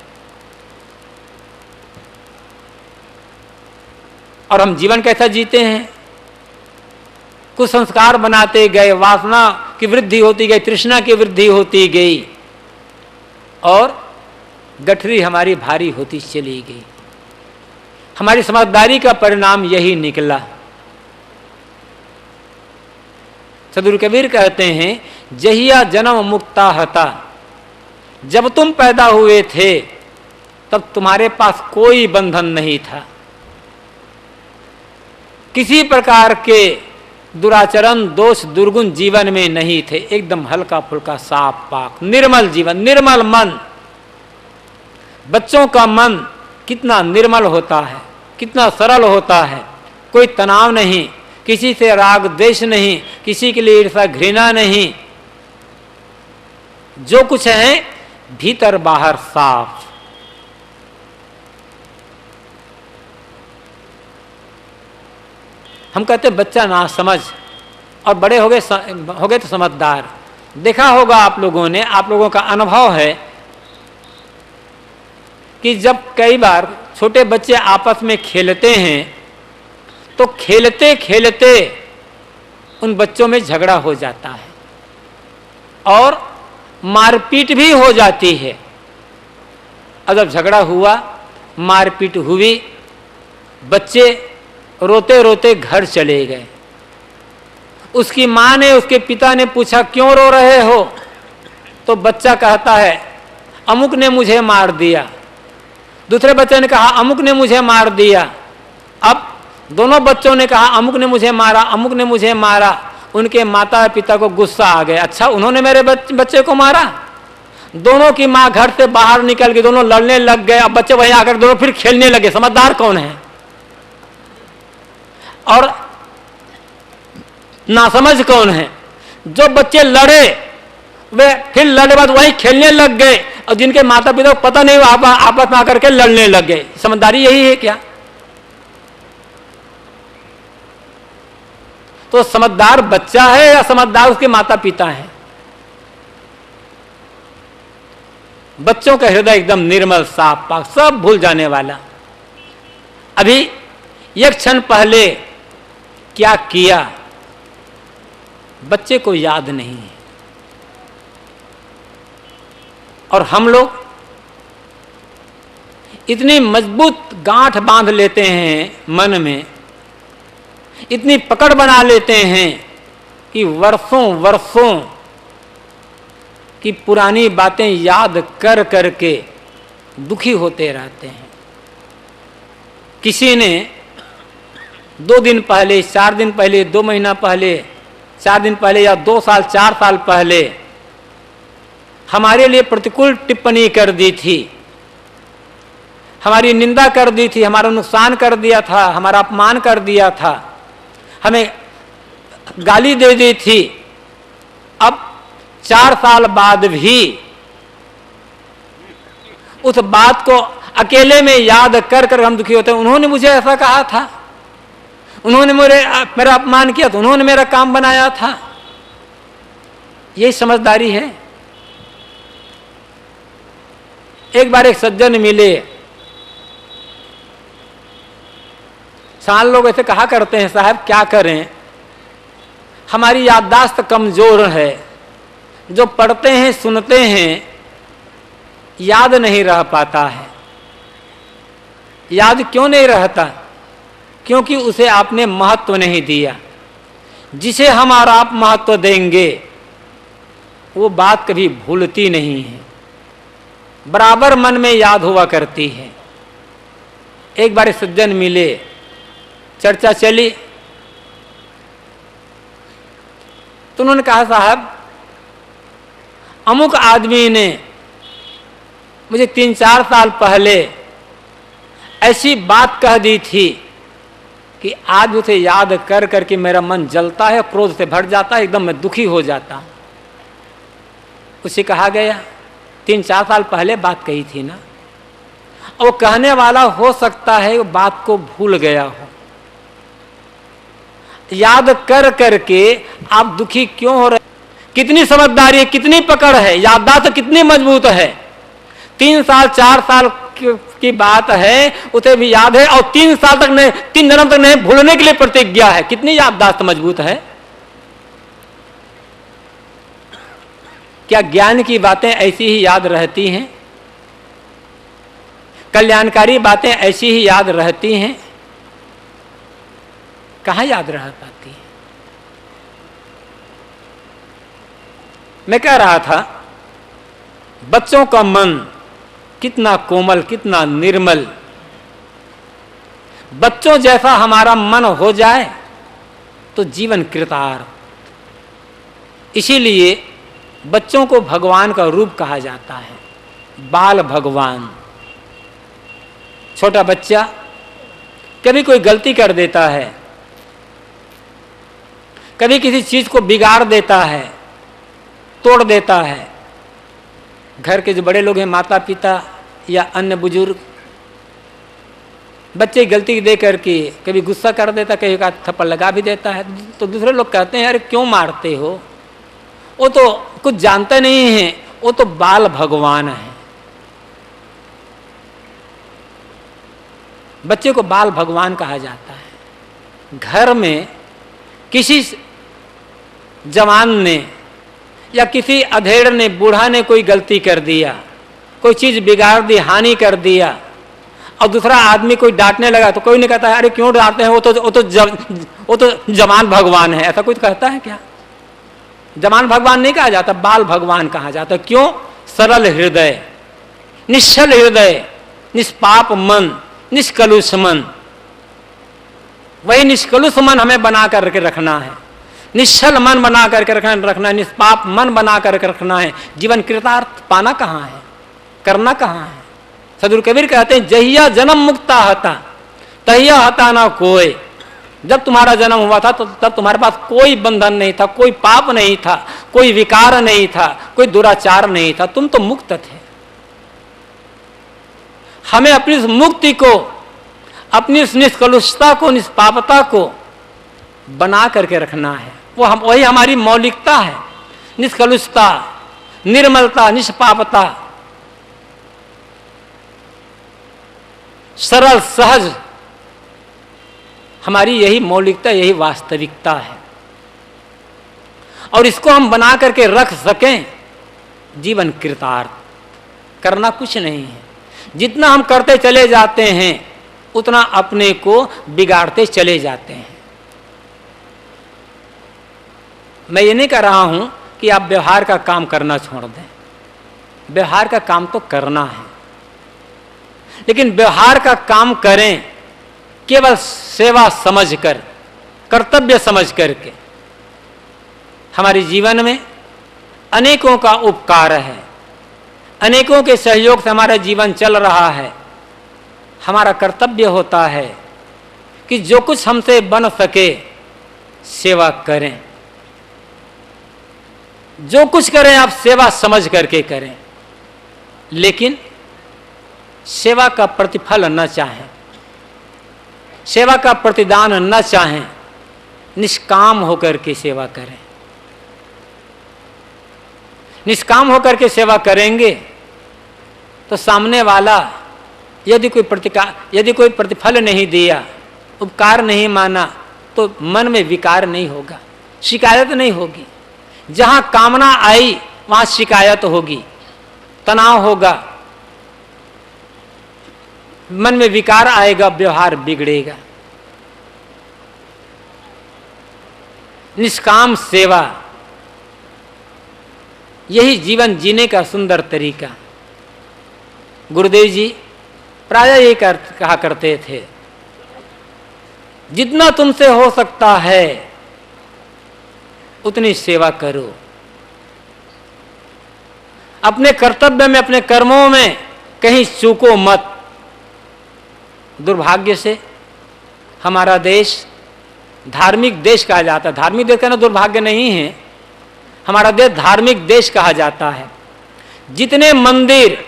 और हम जीवन कैसा जीते हैं? कुछ संस्कार बनाते गए, वासना की वृद्धि होती गई, तृष्णा की वृद्धि होती गई, और गठरी हमारी भारी होती चली गई। हमारी समझदारी का परिणाम यही निकला। सदगुरु कबीर कहते हैं, जहिया जन्म मुक्ता हता, जब तुम पैदा हुए थे तब तुम्हारे पास कोई बंधन नहीं था, किसी प्रकार के दुराचरण दोष दुर्गुण जीवन में नहीं थे, एकदम हल्का फुल्का साफ पाक निर्मल जीवन, निर्मल मन। बच्चों का मन कितना निर्मल होता है, कितना सरल होता है, कोई तनाव नहीं, किसी से राग द्वेष नहीं, किसी के लिए ईर्ष्या घृणा नहीं, जो कुछ है भीतर बाहर साफ। हम कहते बच्चा ना समझ, और बड़े हो गए तो समझदार। देखा होगा आप लोगों ने, आप लोगों का अनुभव है कि जब कई बार छोटे बच्चे आपस में खेलते हैं तो खेलते खेलते उन बच्चों में झगड़ा हो जाता है और मारपीट भी हो जाती है। और जब झगड़ा हुआ, मारपीट हुई, बच्चे रोते रोते घर चले गए। उसकी माँ ने, उसके पिता ने पूछा क्यों रो रहे हो? तो बच्चा कहता है अमुक ने मुझे मार दिया। दूसरे बच्चे ने कहा अमुक ने मुझे मार दिया। अब दोनों बच्चों ने कहा अमुक ने मुझे मारा, अमुक ने मुझे मारा। उनके माता पिता को गुस्सा आ गया, अच्छा उन्होंने मेरे बच्चे को मारा। दोनों की माँ घर से बाहर निकल गई, दोनों लड़ने लग गए। अब बच्चे वहीं आकर दोनों फिर खेलने लगे। समझदार कौन है और नासमझ कौन है? जो बच्चे लड़े वे फिर लड़ने बाद वही खेलने लग गए, और जिनके माता पिता को पता नहीं, आपस में आकर के लड़ने लग गए। समझदारी यही है क्या? तो समझदार बच्चा है या समझदार उसके माता पिता हैं? बच्चों का हृदय एकदम निर्मल, साफ, पाक, सब भूल जाने वाला। अभी एक क्षण पहले क्या किया बच्चे को याद नहीं है। और हम लोग इतनी मजबूत गांठ बांध लेते हैं मन में, इतनी पकड़ बना लेते हैं कि वर्षों वर्षों की पुरानी बातें याद कर करके दुखी होते रहते हैं। किसी ने 2 दिन पहले, 4 दिन पहले, 2 महीना पहले, 4 दिन पहले या 2 साल, 4 साल पहले हमारे लिए प्रतिकूल टिप्पणी कर दी थी, हमारी निंदा कर दी थी, हमारा नुकसान कर दिया था, हमारा अपमान कर दिया था, हमें गाली दे दी थी। अब 4 साल बाद भी उस बात को अकेले में याद कर कर हम दुखी होते हैं। उन्होंने मुझे ऐसा कहा था, उन्होंने मेरा अपमान किया था, उन्होंने मेरा काम बनाया था। यही समझदारी है। एक बार एक सज्जन मिले, साल लोग ऐसे कहा करते हैं, साहब क्या करें, हमारी याददाश्त कमजोर है, जो पढ़ते हैं सुनते हैं याद नहीं रह पाता है। याद क्यों नहीं रहता? क्योंकि उसे आपने महत्व नहीं दिया। जिसे हम और आप महत्व देंगे वो बात कभी भूलती नहीं है, बराबर मन में याद हुआ करती है। एक बार सज्जन मिले, चर्चा चली, तो उन्होंने कहा साहब अमुक आदमी ने मुझे 3-4 साल पहले ऐसी बात कह दी थी कि आज उसे याद कर करके मेरा मन जलता है, क्रोध से भर जाता है, एकदम मैं दुखी हो जाता। उसे कहा गया 3-4 साल पहले बात कही थी ना। और वो कहने वाला हो सकता है वो बात को भूल गया हो। याद कर करके आप दुखी क्यों हो रहे? कितनी समझदारी है, कितनी पकड़ है, याददाश्त कितनी मजबूत है। 3 साल 4 साल की बात है, उसे भी याद है, और 3 साल तक नहीं, 3 जन्म तक नहीं भूलने के लिए प्रतिज्ञा है। कितनी याददाश्त मजबूत है। क्या ज्ञान की बातें ऐसी ही याद रहती हैं? कल्याणकारी बातें ऐसी ही याद रहती हैं? कहाँ याद रह पाती है? मैं कह रहा था बच्चों का मन कितना कोमल, कितना निर्मल। बच्चों जैसा हमारा मन हो जाए तो जीवन कृतार्थ। इसीलिए बच्चों को भगवान का रूप कहा जाता है, बाल भगवान। छोटा बच्चा कभी कोई गलती कर देता है, कभी किसी चीज को बिगाड़ देता है, तोड़ देता है। घर के जो बड़े लोग हैं, माता पिता या अन्य बुजुर्ग, बच्चे गलती दे करके कभी गुस्सा कर देता, कभी का थप्पड़ लगा भी देता है, तो दूसरे लोग कहते हैं अरे क्यों मारते हो, वो तो कुछ जानते नहीं है, वो तो बाल भगवान है। बच्चे को बाल भगवान कहा जाता है। घर में किसी जवान ने या किसी अधेड़ ने, बूढ़ा ने कोई गलती कर दिया, कोई चीज बिगाड़ दी, हानि कर दिया, और दूसरा आदमी कोई डांटने लगा तो कोई नहीं कहता है अरे क्यों डांटते हैं, वो तो जवान भगवान है। ऐसा कोई कहता है क्या? जवान भगवान नहीं कहा जाता, बाल भगवान कहा जाता। क्यों? सरल हृदय, निश्चल हृदय, निष्पाप मन, निष्कलुष मन। वही निष्कलुष मन हमें बना करके रखना है, निश्चल मन बना करके रखना है, निष्पाप मन बना करके रखना है। जीवन कृतार्थ पाना कहाँ है, करना कहाँ है? सदगुरु कबीर कहते हैं जहिया जन्म मुक्ता हता तहिया हता ना कोई। जब तुम्हारा जन्म हुआ था तो तब तुम्हारे पास कोई बंधन नहीं था, कोई पाप नहीं था, कोई विकार नहीं था, कोई दुराचार नहीं था, तुम तो मुक्त थे। हमें अपनी इस मुक्ति को, अपनी इस निष्कलुषता को, निष्पापता को बना करके रखना है। वही हमारी मौलिकता है, निष्कलुषता, निर्मलता, निष्पापता, सरल सहज, हमारी यही मौलिकता, यही वास्तविकता है। और इसको हम बना करके रख सकें, जीवन कृतार्थ। करना कुछ नहीं है, जितना हम करते चले जाते हैं उतना अपने को बिगाड़ते चले जाते हैं। मैं ये नहीं कह रहा हूं कि आप व्यवहार का काम करना छोड़ दें, व्यवहार का काम तो करना है, लेकिन व्यवहार का काम करें केवल सेवा समझकर, कर्तव्य समझ करके। हमारे जीवन में अनेकों का उपकार है, अनेकों के सहयोग से हमारा जीवन चल रहा है। हमारा कर्तव्य होता है कि जो कुछ हमसे बन सके सेवा करें, जो कुछ करें आप सेवा समझ करके करें, लेकिन सेवा का प्रतिफल न चाहें, सेवा का प्रतिदान न चाहें, निष्काम होकर के सेवा करें। निष्काम होकर के सेवा करेंगे तो सामने वाला यदि कोई प्रतिफल नहीं दिया, उपकार नहीं माना, तो मन में विकार नहीं होगा, शिकायत नहीं होगी। जहां कामना आई वहां शिकायत होगी, तनाव होगा, मन में विकार आएगा, व्यवहार बिगड़ेगा। निष्काम सेवा, यही जीवन जीने का सुंदर तरीका। गुरुदेव जी प्रायः ये कहा करते थे, जितना तुमसे हो सकता है उतनी सेवा करो। अपने कर्तव्य में, अपने कर्मों में कहीं चूको मत। दुर्भाग्य से हमारा देश धार्मिक देश कहा जाता है। धार्मिक देश कहना दुर्भाग्य नहीं है, हमारा देश धार्मिक देश कहा जाता है। जितने मंदिर,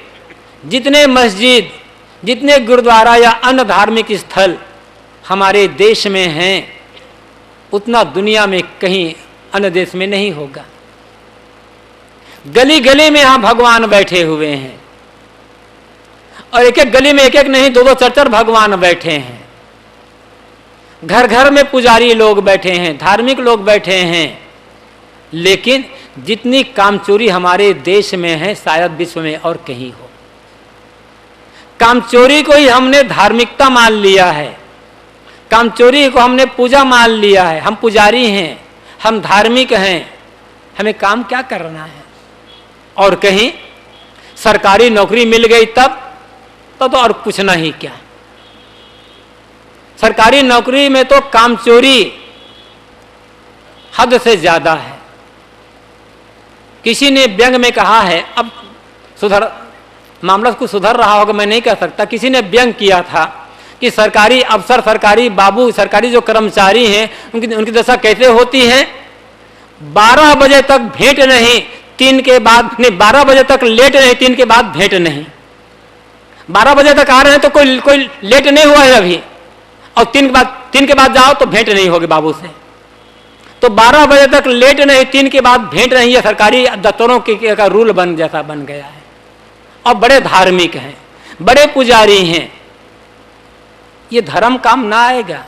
जितने मस्जिद, जितने गुरुद्वारा या अन्य धार्मिक स्थल हमारे देश में हैं, उतना दुनिया में कहीं अन्य देश में नहीं होगा। गली गली में यहाँ भगवान बैठे हुए हैं, और एक एक गली में एक एक नहीं, दो दो चार चार भगवान बैठे हैं। घर घर में पुजारी लोग बैठे हैं, धार्मिक लोग बैठे हैं, लेकिन जितनी कामचोरी हमारे देश में है शायद विश्व में और कहीं हो। कामचोरी को ही हमने धार्मिकता मान लिया है, कामचोरी को हमने पूजा मान लिया है। हम पुजारी हैं, हम धार्मिक हैं, हमें काम क्या करना है। और कहीं सरकारी नौकरी मिल गई तब तो और पूछना ही क्या। सरकारी नौकरी में तो कामचोरी हद से ज्यादा है। किसी ने व्यंग में कहा है, अब मामला कुछ सुधर रहा होगा, मैं नहीं कह सकता। किसी ने व्यंग किया था कि सरकारी अफसर, सरकारी बाबू, सरकारी जो कर्मचारी हैं उनकी दशा कैसे होती है। 12 बजे तक भेंट नहीं, 3 के बाद नहीं, 12 बजे तक लेट नहीं, 3 के बाद भेंट नहीं। 12 बजे तक आ रहे हैं तो कोई लेट नहीं हुआ है अभी, और 3 के बाद जाओ तो भेंट नहीं होगी बाबू से। तो 12 बजे तक लेट नहीं, 3 के बाद भेंट नहीं, है सरकारी दफ्तरों का रूल जैसा बन गया है। और बड़े धार्मिक हैं, बड़े पुजारी हैं, ये धर्म काम ना आएगा,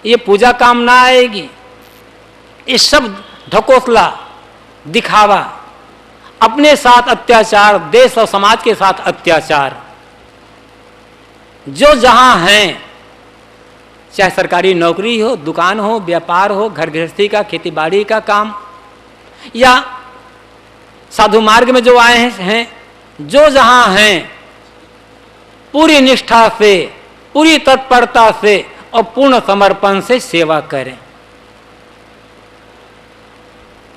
ये पूजा काम ना आएगी। ये सब ढकोसला, दिखावा, अपने साथ अत्याचार, देश और समाज के साथ अत्याचार, जो जहां हैं, चाहे सरकारी नौकरी हो, दुकान हो, व्यापार हो, घर गृहस्थी का, खेती बाड़ी का काम, या साधु मार्ग में जो आए हैं, जो जहां हैं, पूरी निष्ठा से, पूरी तत्परता से और पूर्ण समर्पण से सेवा करें।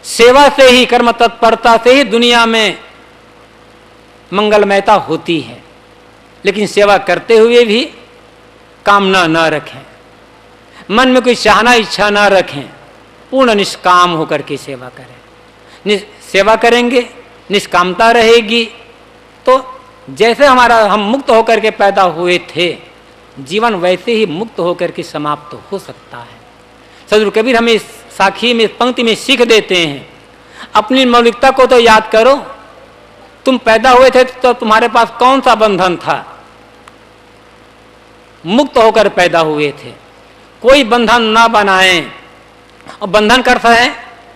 सेवा से ही, कर्म तत्परता से ही दुनिया में मंगलमयता होती है। लेकिन सेवा करते हुए भी कामना न रखें। मन में कोई चाहना इच्छा ना रखें, पूर्ण निष्काम होकर के सेवा करें। सेवा करेंगे, निष्कामता रहेगी, तो जैसे हम मुक्त होकर के पैदा हुए थे, जीवन वैसे ही मुक्त होकर के समाप्त हो सकता है। सदगुरु कबीर हमें साखी में पंक्ति में सीख देते हैं, अपनी मौलिकता को तो याद करो। तुम पैदा हुए थे तो तुम्हारे पास कौन सा बंधन था? मुक्त होकर पैदा हुए थे, कोई बंधन ना बनाए। और बंधन करता है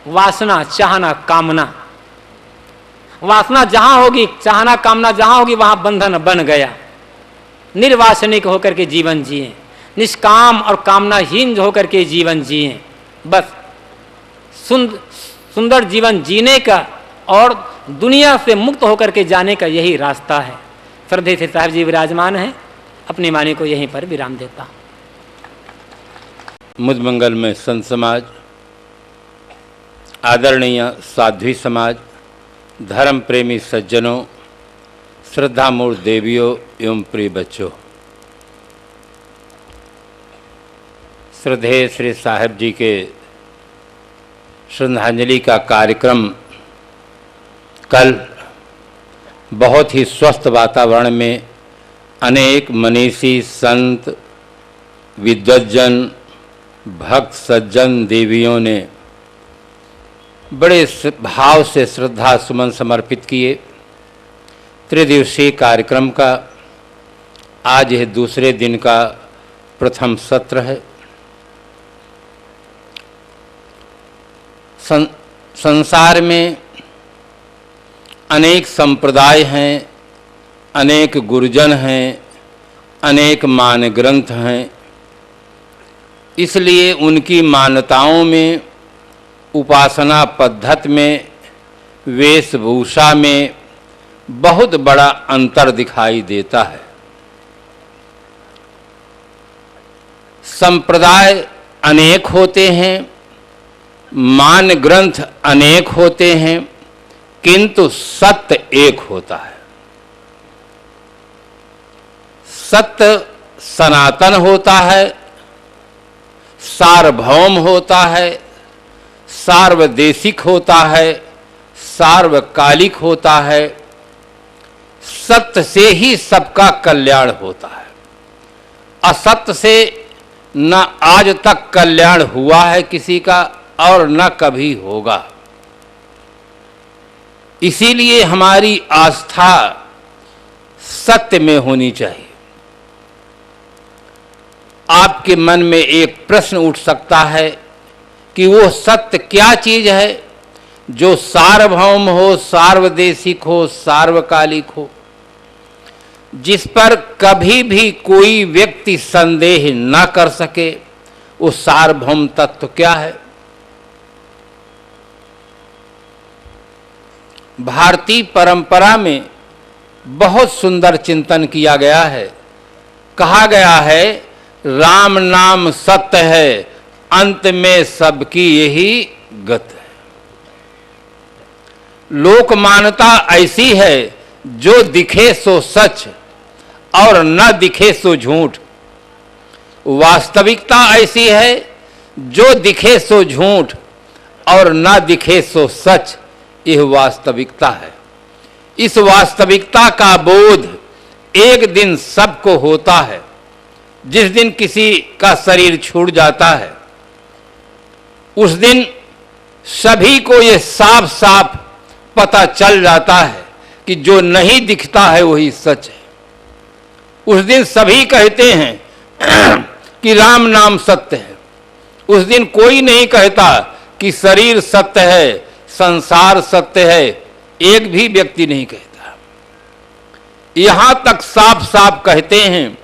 वासना, चाहना, कामना। वासना जहां होगी, चाहना, कामना जहां होगी, वहां बंधन बन गया। निर्वासनिक होकर के जीवन जिए, निष्काम और कामनाहीन होकर के जीवन जिए। बस सुंदर जीवन जीने का और दुनिया से मुक्त होकर के जाने का यही रास्ता है। श्रद्धे से साहब जी विराजमान है, अपनी वाणी को यहीं पर विराम देता। मुझ मंगल में संत समाज, आदरणीय साध्वी समाज, धर्म प्रेमी सज्जनों, श्रद्धामूर्त देवियों एवं प्रिय बच्चों, श्रद्धेय श्री साहिब जी के श्रद्धांजलि का कार्यक्रम कल बहुत ही स्वस्थ वातावरण में अनेक मनीषी, संत, विद्वज्जन, भक्त सज्जन देवियों ने बड़े भाव से श्रद्धा सुमन समर्पित किए। त्रिदिवसीय कार्यक्रम का आज यह दूसरे दिन का प्रथम सत्र है। संसार में अनेक संप्रदाय हैं, अनेक गुरुजन हैं, अनेक मान ग्रंथ हैं। इसलिए उनकी मान्यताओं में, उपासना पद्धति में, वेशभूषा में बहुत बड़ा अंतर दिखाई देता है। संप्रदाय अनेक होते हैं, मान ग्रंथ अनेक होते हैं, किंतु सत्य एक होता है। सत्य सनातन होता है, सार्वभौम होता है, सार्वदेशिक होता है, सार्वकालिक होता है। सत्य से ही सबका कल्याण होता है। असत्य से न आज तक कल्याण हुआ है किसी का और न कभी होगा। इसीलिए हमारी आस्था सत्य में होनी चाहिए। आपके मन में एक प्रश्न उठ सकता है कि वो सत्य क्या चीज है जो सार्वभौम हो, सार्वदेशिक हो, सार्वकालिक हो, जिस पर कभी भी कोई व्यक्ति संदेह न कर सके। वो सार्वभौम तत्व क्या है? भारतीय परंपरा में बहुत सुंदर चिंतन किया गया है। कहा गया है राम नाम सत्य है, अंत में सबकी यही गत है। लोक मान्यता ऐसी है जो दिखे सो सच और न दिखे सो झूठ। वास्तविकता ऐसी है जो दिखे सो झूठ और न दिखे सो सच। यह वास्तविकता है। इस वास्तविकता का बोध एक दिन सबको होता है। जिस दिन किसी का शरीर छूट जाता है, उस दिन सभी को यह साफ साफ पता चल जाता है कि जो नहीं दिखता है वही सच है। उस दिन सभी कहते हैं कि राम नाम सत्य है। उस दिन कोई नहीं कहता कि शरीर सत्य है, संसार सत्य है। एक भी व्यक्ति नहीं कहता। यहां तक साफ साफ कहते हैं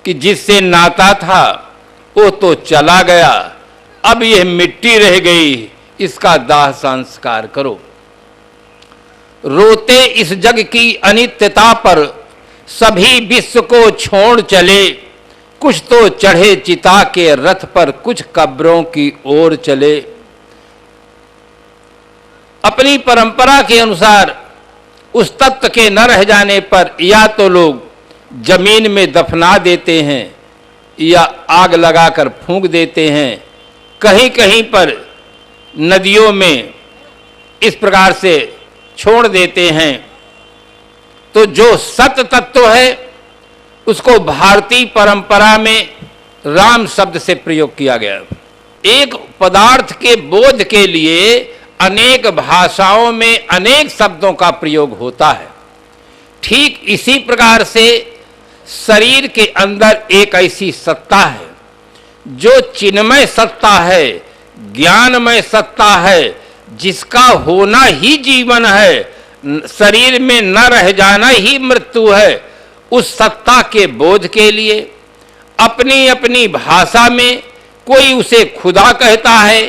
कि जिससे नाता था वो तो चला गया, अब यह मिट्टी रह गई, इसका दाह संस्कार करो। रोते इस जग की अनित्यता पर सभी विश्व को छोड़ चले। कुछ तो चढ़े चिता के रथ पर, कुछ कब्रों की ओर चले। अपनी परंपरा के अनुसार उस तत्व के न रह जाने पर या तो लोग जमीन में दफना देते हैं या आग लगाकर फूंक देते हैं, कहीं कहीं पर नदियों में इस प्रकार से छोड़ देते हैं। तो जो सत तत्व है उसको भारतीय परंपरा में राम शब्द से प्रयोग किया गया। एक पदार्थ के बोध के लिए अनेक भाषाओं में अनेक शब्दों का प्रयोग होता है। ठीक इसी प्रकार से शरीर के अंदर एक ऐसी सत्ता है जो चिन्मय सत्ता है, ज्ञानमय सत्ता है, जिसका होना ही जीवन है, शरीर में न रह जाना ही मृत्यु है। उस सत्ता के बोध के लिए अपनी अपनी भाषा में कोई उसे खुदा कहता है,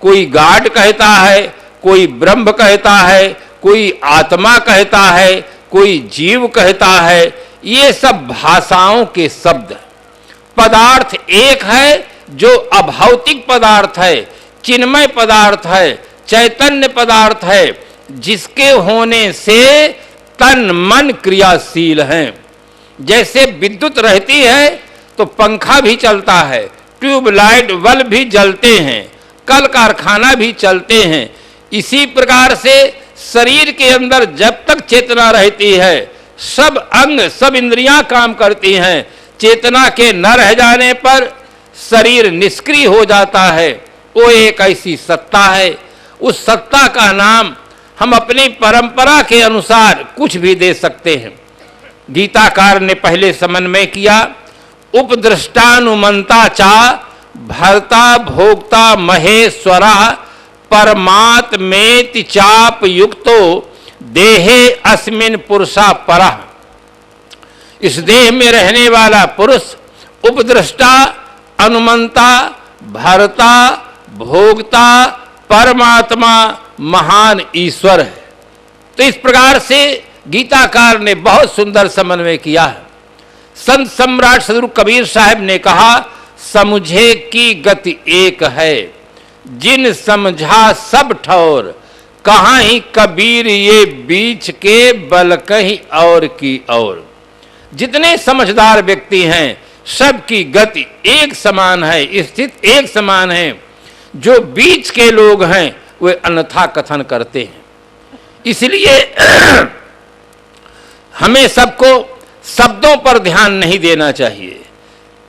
कोई गाड कहता है, कोई ब्रह्म कहता है, कोई आत्मा कहता है, कोई जीव कहता है। ये सब भाषाओं के शब्द। पदार्थ एक है जो अभौतिक पदार्थ है, चिन्मय पदार्थ है, चैतन्य पदार्थ है, जिसके होने से तन मन क्रियाशील हैं। जैसे विद्युत रहती है तो पंखा भी चलता है, ट्यूबलाइट बल्ब भी जलते हैं, कल कारखाना भी चलते हैं। इसी प्रकार से शरीर के अंदर जब तक चेतना रहती है, सब अंग सब इंद्रियां काम करती हैं। चेतना के न रह जाने पर शरीर निष्क्रिय हो जाता है। वो एक ऐसी सत्ता है। उस सत्ता का नाम हम अपनी परंपरा के अनुसार कुछ भी दे सकते हैं। गीताकार ने पहले समन्वय किया, उपदृष्टानुमंता चा भर्ता भोक्ता महेश्वरा परमात्मेति चाप युक्तो देहे अस्मिन पुरुषा परा। इस देह में रहने वाला पुरुष उपदृष्टा, अनुमंता, भर्ता, भोक्ता, परमात्मा, महान ईश्वर है। तो इस प्रकार से गीताकार ने बहुत सुंदर समन्वय किया है। संत सम्राट सदगुरु कबीर साहब ने कहा, समझे की गति एक है, जिन समझा सब ठौर, कहाँ ही कबीर ये बीच के बल कहीं और की और। जितने समझदार व्यक्ति हैं सबकी गति एक समान है, स्थित एक समान है। जो बीच के लोग हैं वे अन्यथा कथन करते हैं। इसलिए हमें सबको शब्दों पर ध्यान नहीं देना चाहिए,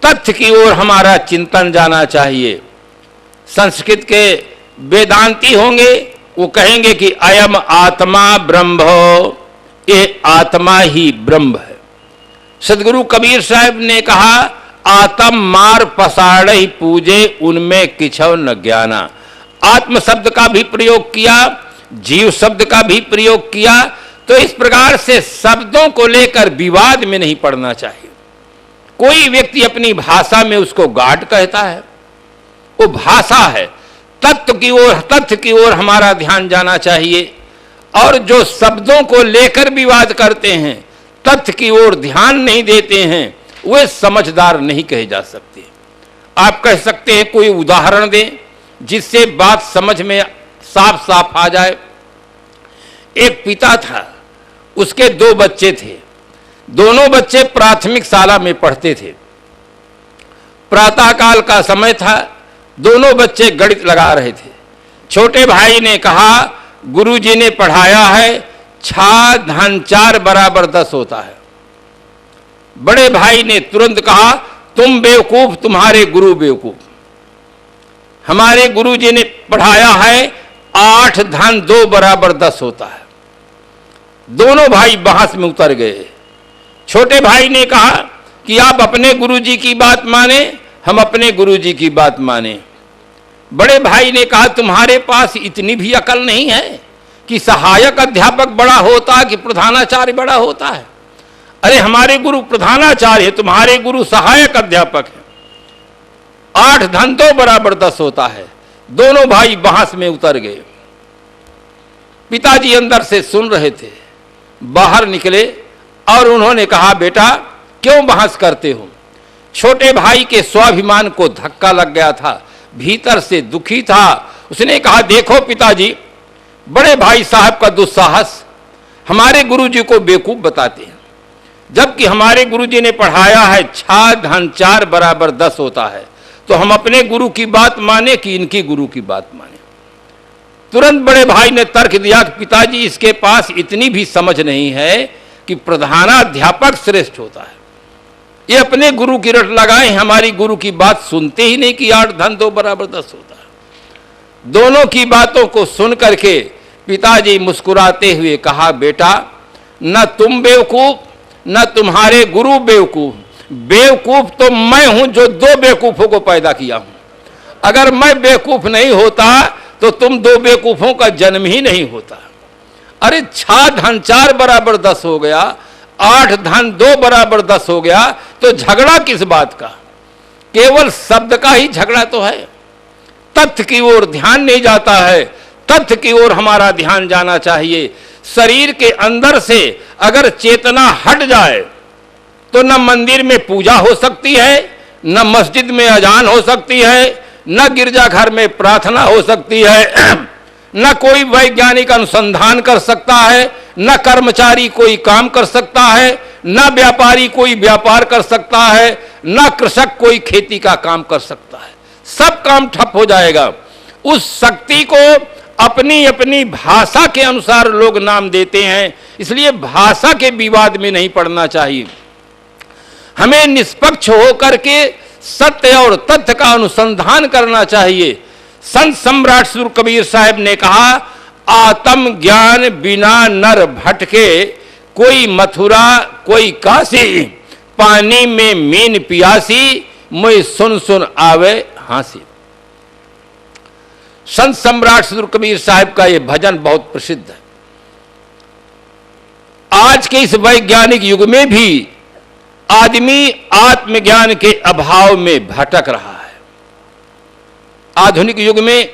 तथ्य की ओर हमारा चिंतन जाना चाहिए। संस्कृत के वेदांती होंगे, वो कहेंगे कि अयम आत्मा ब्रह्म हो, ये आत्मा ही ब्रह्म है। सदगुरु कबीर साहब ने कहा, आत्म मार पसाड़ ही पूजे, उनमें किछो न ज्ञाना। आत्म शब्द का भी प्रयोग किया, जीव शब्द का भी प्रयोग किया। तो इस प्रकार से शब्दों को लेकर विवाद में नहीं पड़ना चाहिए। कोई व्यक्ति अपनी भाषा में उसको गाड कहता है, वो भाषा है। तथ्य की ओर हमारा ध्यान जाना चाहिए। और जो शब्दों को लेकर विवाद करते हैं, तथ्य की ओर ध्यान नहीं देते हैं, वे समझदार नहीं कहे जा सकते। आप कह सकते हैं कोई उदाहरण दें जिससे बात समझ में साफ साफ आ जाए। एक पिता था, उसके 2 बच्चे थे। दोनों बच्चे प्राथमिक शाला में पढ़ते थे। प्रातःकाल का समय था, दोनों बच्चे गणित लगा रहे थे। छोटे भाई ने कहा, गुरुजी ने पढ़ाया है 6 धन 4 बराबर 10 होता है। बड़े भाई ने तुरंत कहा, तुम बेवकूफ, तुम्हारे गुरु बेवकूफ। हमारे गुरुजी ने पढ़ाया है 8 धन 2 बराबर 10 होता है। दोनों भाई बहस में उतर गए। छोटे भाई ने कहा कि आप अपने गुरुजी की बात माने, हम अपने गुरुजी की बात माने। बड़े भाई ने कहा, तुम्हारे पास इतनी भी अकल नहीं है कि सहायक अध्यापक बड़ा होता कि प्रधानाचार्य बड़ा होता है। अरे हमारे गुरु प्रधानाचार्य है, तुम्हारे गुरु सहायक अध्यापक है। 8 धन 2 बराबर 10 होता है। दोनों भाई बहस में उतर गए। पिताजी अंदर से सुन रहे थे, बाहर निकले और उन्होंने कहा, बेटा क्यों बहस करते हो? छोटे भाई के स्वाभिमान को धक्का लग गया था, भीतर से दुखी था। उसने कहा, देखो पिताजी, बड़े भाई साहब का दुस्साहस हमारे गुरुजी को बेवकूफ बताते हैं। जबकि हमारे गुरुजी ने पढ़ाया है 6 धन 4 बराबर 10 होता है। तो हम अपने गुरु की बात माने कि इनकी गुरु की बात माने? तुरंत बड़े भाई ने तर्क दिया कि पिताजी इसके पास इतनी भी समझ नहीं है कि प्रधानाध्यापक श्रेष्ठ होता है। ये अपने गुरु की रट लगाए, हमारी गुरु की बात सुनते ही नहीं कि 8 धन 2 बराबर 10 होता है। दोनों की बातों को सुन करके पिताजी मुस्कुराते हुए कहा, बेटा न तुम बेवकूफ न तुम्हारे गुरु बेवकूफ, बेवकूफ तो मैं हूं जो 2 बेवकूफों को पैदा किया हूं। अगर मैं बेवकूफ नहीं होता तो तुम 2 बेवकूफों का जन्म ही नहीं होता। अरे 6 धन 4 बराबर 10 हो गया, 8 धन 2 बराबर 10 हो गया, तो झगड़ा किस बात का? केवल शब्द का ही झगड़ा तो है। तथ्य की ओर ध्यान नहीं जाता है, तथ्य की ओर हमारा ध्यान जाना चाहिए। शरीर के अंदर से अगर चेतना हट जाए तो न मंदिर में पूजा हो सकती है, न मस्जिद में अजान हो सकती है, न गिरजाघर में प्रार्थना हो सकती है, न कोई वैज्ञानिक अनुसंधान कर सकता है, न कर्मचारी कोई काम कर सकता है, न व्यापारी कोई व्यापार कर सकता है, न कृषक कोई खेती का काम कर सकता है। सब काम ठप हो जाएगा। उस शक्ति को अपनी अपनी भाषा के अनुसार लोग नाम देते हैं, इसलिए भाषा के विवाद में नहीं पड़ना चाहिए। हमें निष्पक्ष होकर के सत्य और तथ्य का अनुसंधान करना चाहिए। संत सम्राट सूर कबीर साहब ने कहा, आत्म ज्ञान बिना नर भटके, कोई मथुरा कोई काशी, पानी में मीन पियासी, मुझ सुन सुन आवे हांसी। संत सम्राट सूर कबीर साहब का यह भजन बहुत प्रसिद्ध है। आज के इस वैज्ञानिक युग में भी आदमी आत्मज्ञान के अभाव में भटक रहा है। आधुनिक युग में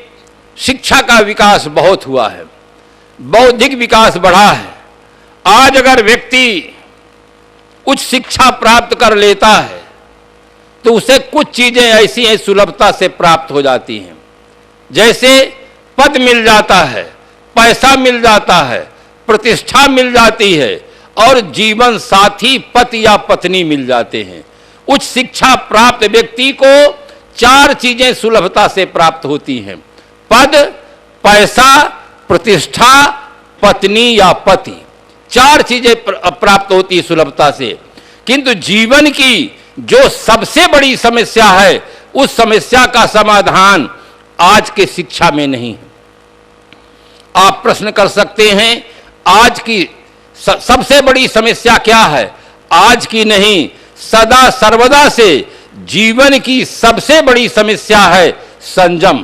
शिक्षा का विकास बहुत हुआ है, बौद्धिक विकास बढ़ा है। आज अगर व्यक्ति उच्च शिक्षा प्राप्त कर लेता है तो उसे कुछ चीजें ऐसी हैं सुलभता से प्राप्त हो जाती हैं, जैसे पद मिल जाता है, पैसा मिल जाता है, प्रतिष्ठा मिल जाती है और जीवन साथी पति या पत्नी मिल जाते हैं। उच्च शिक्षा प्राप्त व्यक्ति को 4 चीजें सुलभता से प्राप्त होती हैं, पद, पैसा, प्रतिष्ठा, पत्नी या पति। 4 चीजें प्राप्त होती है सुलभता से। किंतु जीवन की जो सबसे बड़ी समस्या है, उस समस्या का समाधान आज के शिक्षा में नहीं है। आप प्रश्न कर सकते हैं, आज की सबसे बड़ी समस्या क्या है? आज की नहीं, सदा सर्वदा से जीवन की सबसे बड़ी समस्या है संयम।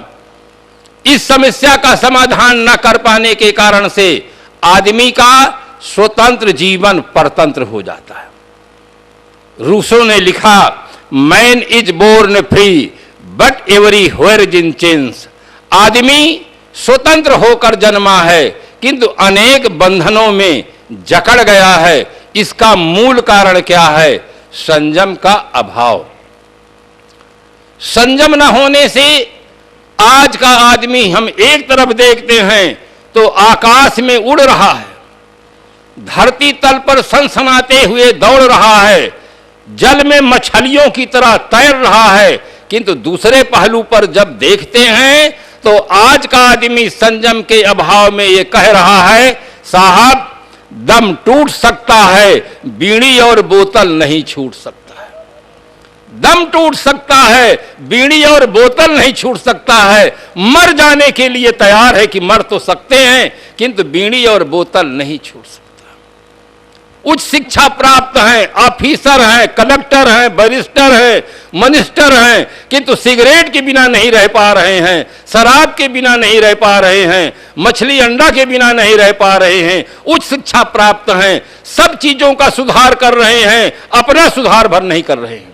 इस समस्या का समाधान न कर पाने के कारण से आदमी का स्वतंत्र जीवन परतंत्र हो जाता है। रूसो ने लिखा, man is born free but everywhere in chains. आदमी स्वतंत्र होकर जन्मा है किंतु अनेक बंधनों में जकड़ गया है। इसका मूल कारण क्या है? संयम का अभाव। संयम न होने से आज का आदमी, हम एक तरफ देखते हैं तो आकाश में उड़ रहा है, धरती तल पर सनसनाते हुए दौड़ रहा है, जल में मछलियों की तरह तैर रहा है, किंतु दूसरे पहलू पर जब देखते हैं तो आज का आदमी संयम के अभाव में ये कह रहा है, साहब दम टूट सकता है, बीड़ी और बोतल नहीं छूट सकता है। दम टूट सकता है, बीड़ी और बोतल नहीं छूट सकता है। मर जाने के लिए तैयार है कि मर तो सकते हैं किंतु बीड़ी और बोतल नहीं छूट सकता। उच्च शिक्षा प्राप्त हैं, ऑफिसर हैं, कलेक्टर हैं, बैरिस्टर हैं, मिनिस्टर हैं, किंतु सिगरेट के बिना नहीं रह पा रहे हैं, शराब के बिना नहीं रह पा रहे हैं, मछली अंडा के बिना नहीं रह पा रहे हैं। उच्च शिक्षा प्राप्त हैं, सब चीजों का सुधार कर रहे हैं, अपना सुधार भर नहीं कर रहे हैं।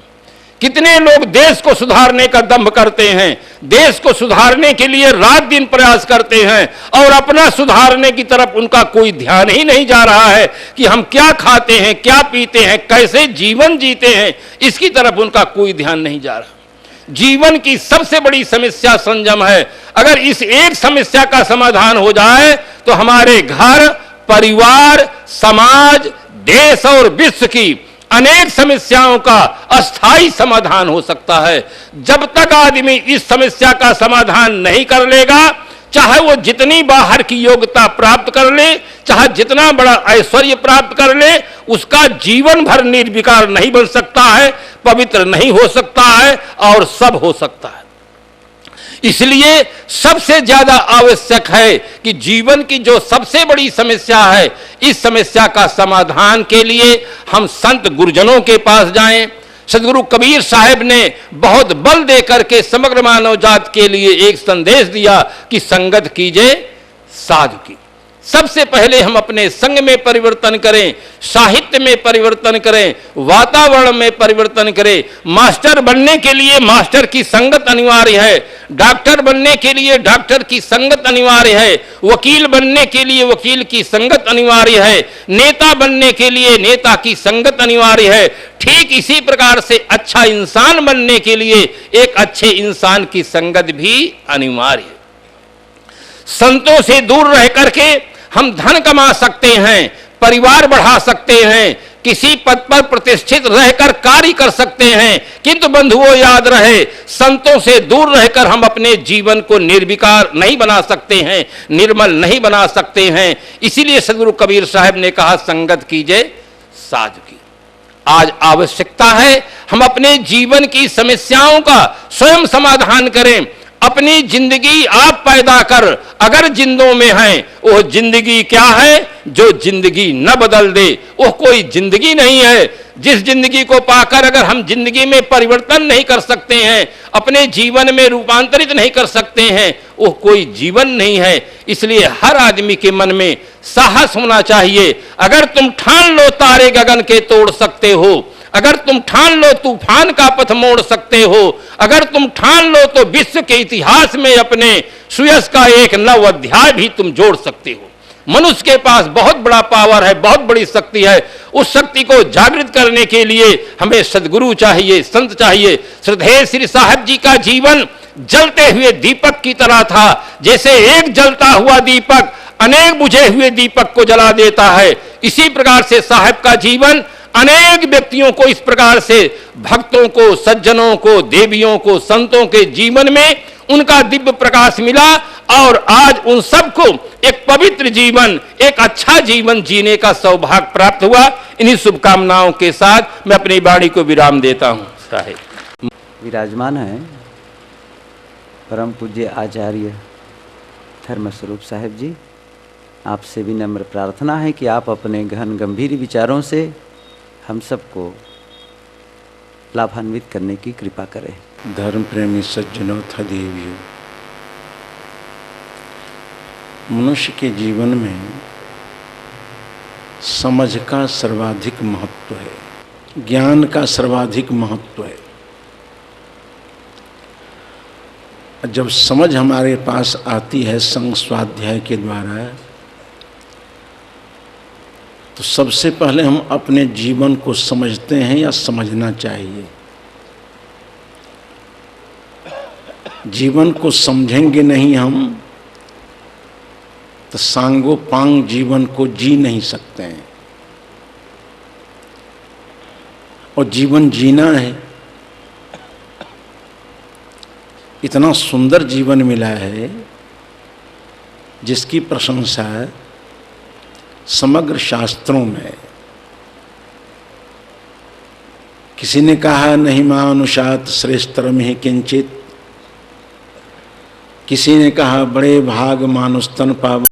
कितने लोग देश को सुधारने का दंभ करते हैं, देश को सुधारने के लिए रात दिन प्रयास करते हैं और अपना सुधारने की तरफ उनका कोई ध्यान ही नहीं जा रहा है कि हम क्या खाते हैं, क्या पीते हैं, कैसे जीवन जीते हैं, इसकी तरफ उनका कोई ध्यान नहीं जा रहा। जीवन की सबसे बड़ी समस्या संयम है। अगर इस एक समस्या का समाधान हो जाए तो हमारे घर, परिवार, समाज, देश और विश्व की अनेक समस्याओं का अस्थाई समाधान हो सकता है। जब तक आदमी इस समस्या का समाधान नहीं कर लेगा, चाहे वो जितनी बाहर की योग्यता प्राप्त कर ले, चाहे जितना बड़ा ऐश्वर्य प्राप्त कर ले, उसका जीवन भर निर्विकार नहीं बन सकता है, पवित्र नहीं हो सकता है और सब हो सकता है। इसलिए सबसे ज्यादा आवश्यक है कि जीवन की जो सबसे बड़ी समस्या है, इस समस्या का समाधान के लिए हम संत गुरुजनों के पास जाएं। सदगुरु कबीर साहब ने बहुत बल देकर के समग्र मानव जात के लिए एक संदेश दिया कि संगत कीजिए साधु की। सबसे पहले हम अपने संग में परिवर्तन करें, साहित्य में परिवर्तन करें, वातावरण में परिवर्तन करें। मास्टर बनने के लिए मास्टर की संगत अनिवार्य है, डॉक्टर बनने के लिए डॉक्टर की संगत अनिवार्य है, वकील बनने के लिए वकील की संगत अनिवार्य है, नेता बनने के लिए नेता की संगत अनिवार्य है। ठीक इसी प्रकार से अच्छा इंसान बनने के लिए एक अच्छे इंसान की संगत भी अनिवार्य है। संतों से दूर रह करके हम धन कमा सकते हैं, परिवार बढ़ा सकते हैं, किसी पद पर प्रतिष्ठित रहकर कार्य कर सकते हैं, किंतु बंधुओं याद रहे, संतों से दूर रहकर हम अपने जीवन को निर्विकार नहीं बना सकते हैं, निर्मल नहीं बना सकते हैं। इसीलिए सदगुरु कबीर साहब ने कहा संगत कीजिए साधु की। आज आवश्यकता है हम अपने जीवन की समस्याओं का स्वयं समाधान करें। अपनी जिंदगी आप पैदा कर, अगर जिंदों में है वो जिंदगी क्या है जो जिंदगी न बदल दे, वो कोई जिंदगी नहीं है। जिस जिंदगी को पाकर अगर हम जिंदगी में परिवर्तन नहीं कर सकते हैं, अपने जीवन में रूपांतरित नहीं कर सकते हैं, वो कोई जीवन नहीं है। इसलिए हर आदमी के मन में साहस होना चाहिए। अगर तुम ठान लो तारे गगन के तोड़ सकते हो, अगर तुम ठान लो तूफान का पथ मोड़ सकते हो, अगर तुम ठान लो तो विश्व के इतिहास में अपने सुयश का एक नव अध्याय भी तुम जोड़ सकते हो। मनुष्य के पास बहुत बड़ा पावर है, बहुत बड़ी शक्ति है। उस शक्ति को जागृत करने के लिए हमें सद्गुरु चाहिए, संत चाहिए। श्रद्धेय श्री साहब जी का जीवन जलते हुए दीपक की तरह था। जैसे एक जलता हुआ दीपक अनेक बुझे हुए दीपक को जला देता है, इसी प्रकार से साहब का जीवन अनेक व्यक्तियों को इस प्रकार से, भक्तों को, सज्जनों को, देवियों को, संतों के जीवन में उनका दिव्य प्रकाश मिला और आज उन सबको एक पवित्र जीवन, एक अच्छा जीवन जीने का सौभाग्य प्राप्त हुआ। इन्हीं शुभकामनाओं के साथ मैं अपनी वाणी को विराम देता हूँ। साहेब विराजमान है परम पूज्य आचार्य धर्मस्वरूप साहेब जी। आपसे विनम्र प्रार्थना है कि आप अपने गहन गंभीर विचारों से हम सबको लाभान्वित करने की कृपा करें। धर्म प्रेमी सज्जनों था देवियों, मनुष्य के जीवन में समझ का सर्वाधिक महत्व है, ज्ञान का सर्वाधिक महत्व है। जब समझ हमारे पास आती है संग स्वाध्याय के द्वारा, तो सबसे पहले हम अपने जीवन को समझते हैं या समझना चाहिए। जीवन को समझेंगे नहीं हम तो सांगो पांग जीवन को जी नहीं सकते हैं। और जीवन जीना है, इतना सुंदर जीवन मिला है जिसकी प्रशंसा समग्र शास्त्रों में। किसी ने कहा नहीं मानुषात श्रेष्ठतरम ही किंचित, किसी ने कहा बड़े भाग मानुस्तन पाव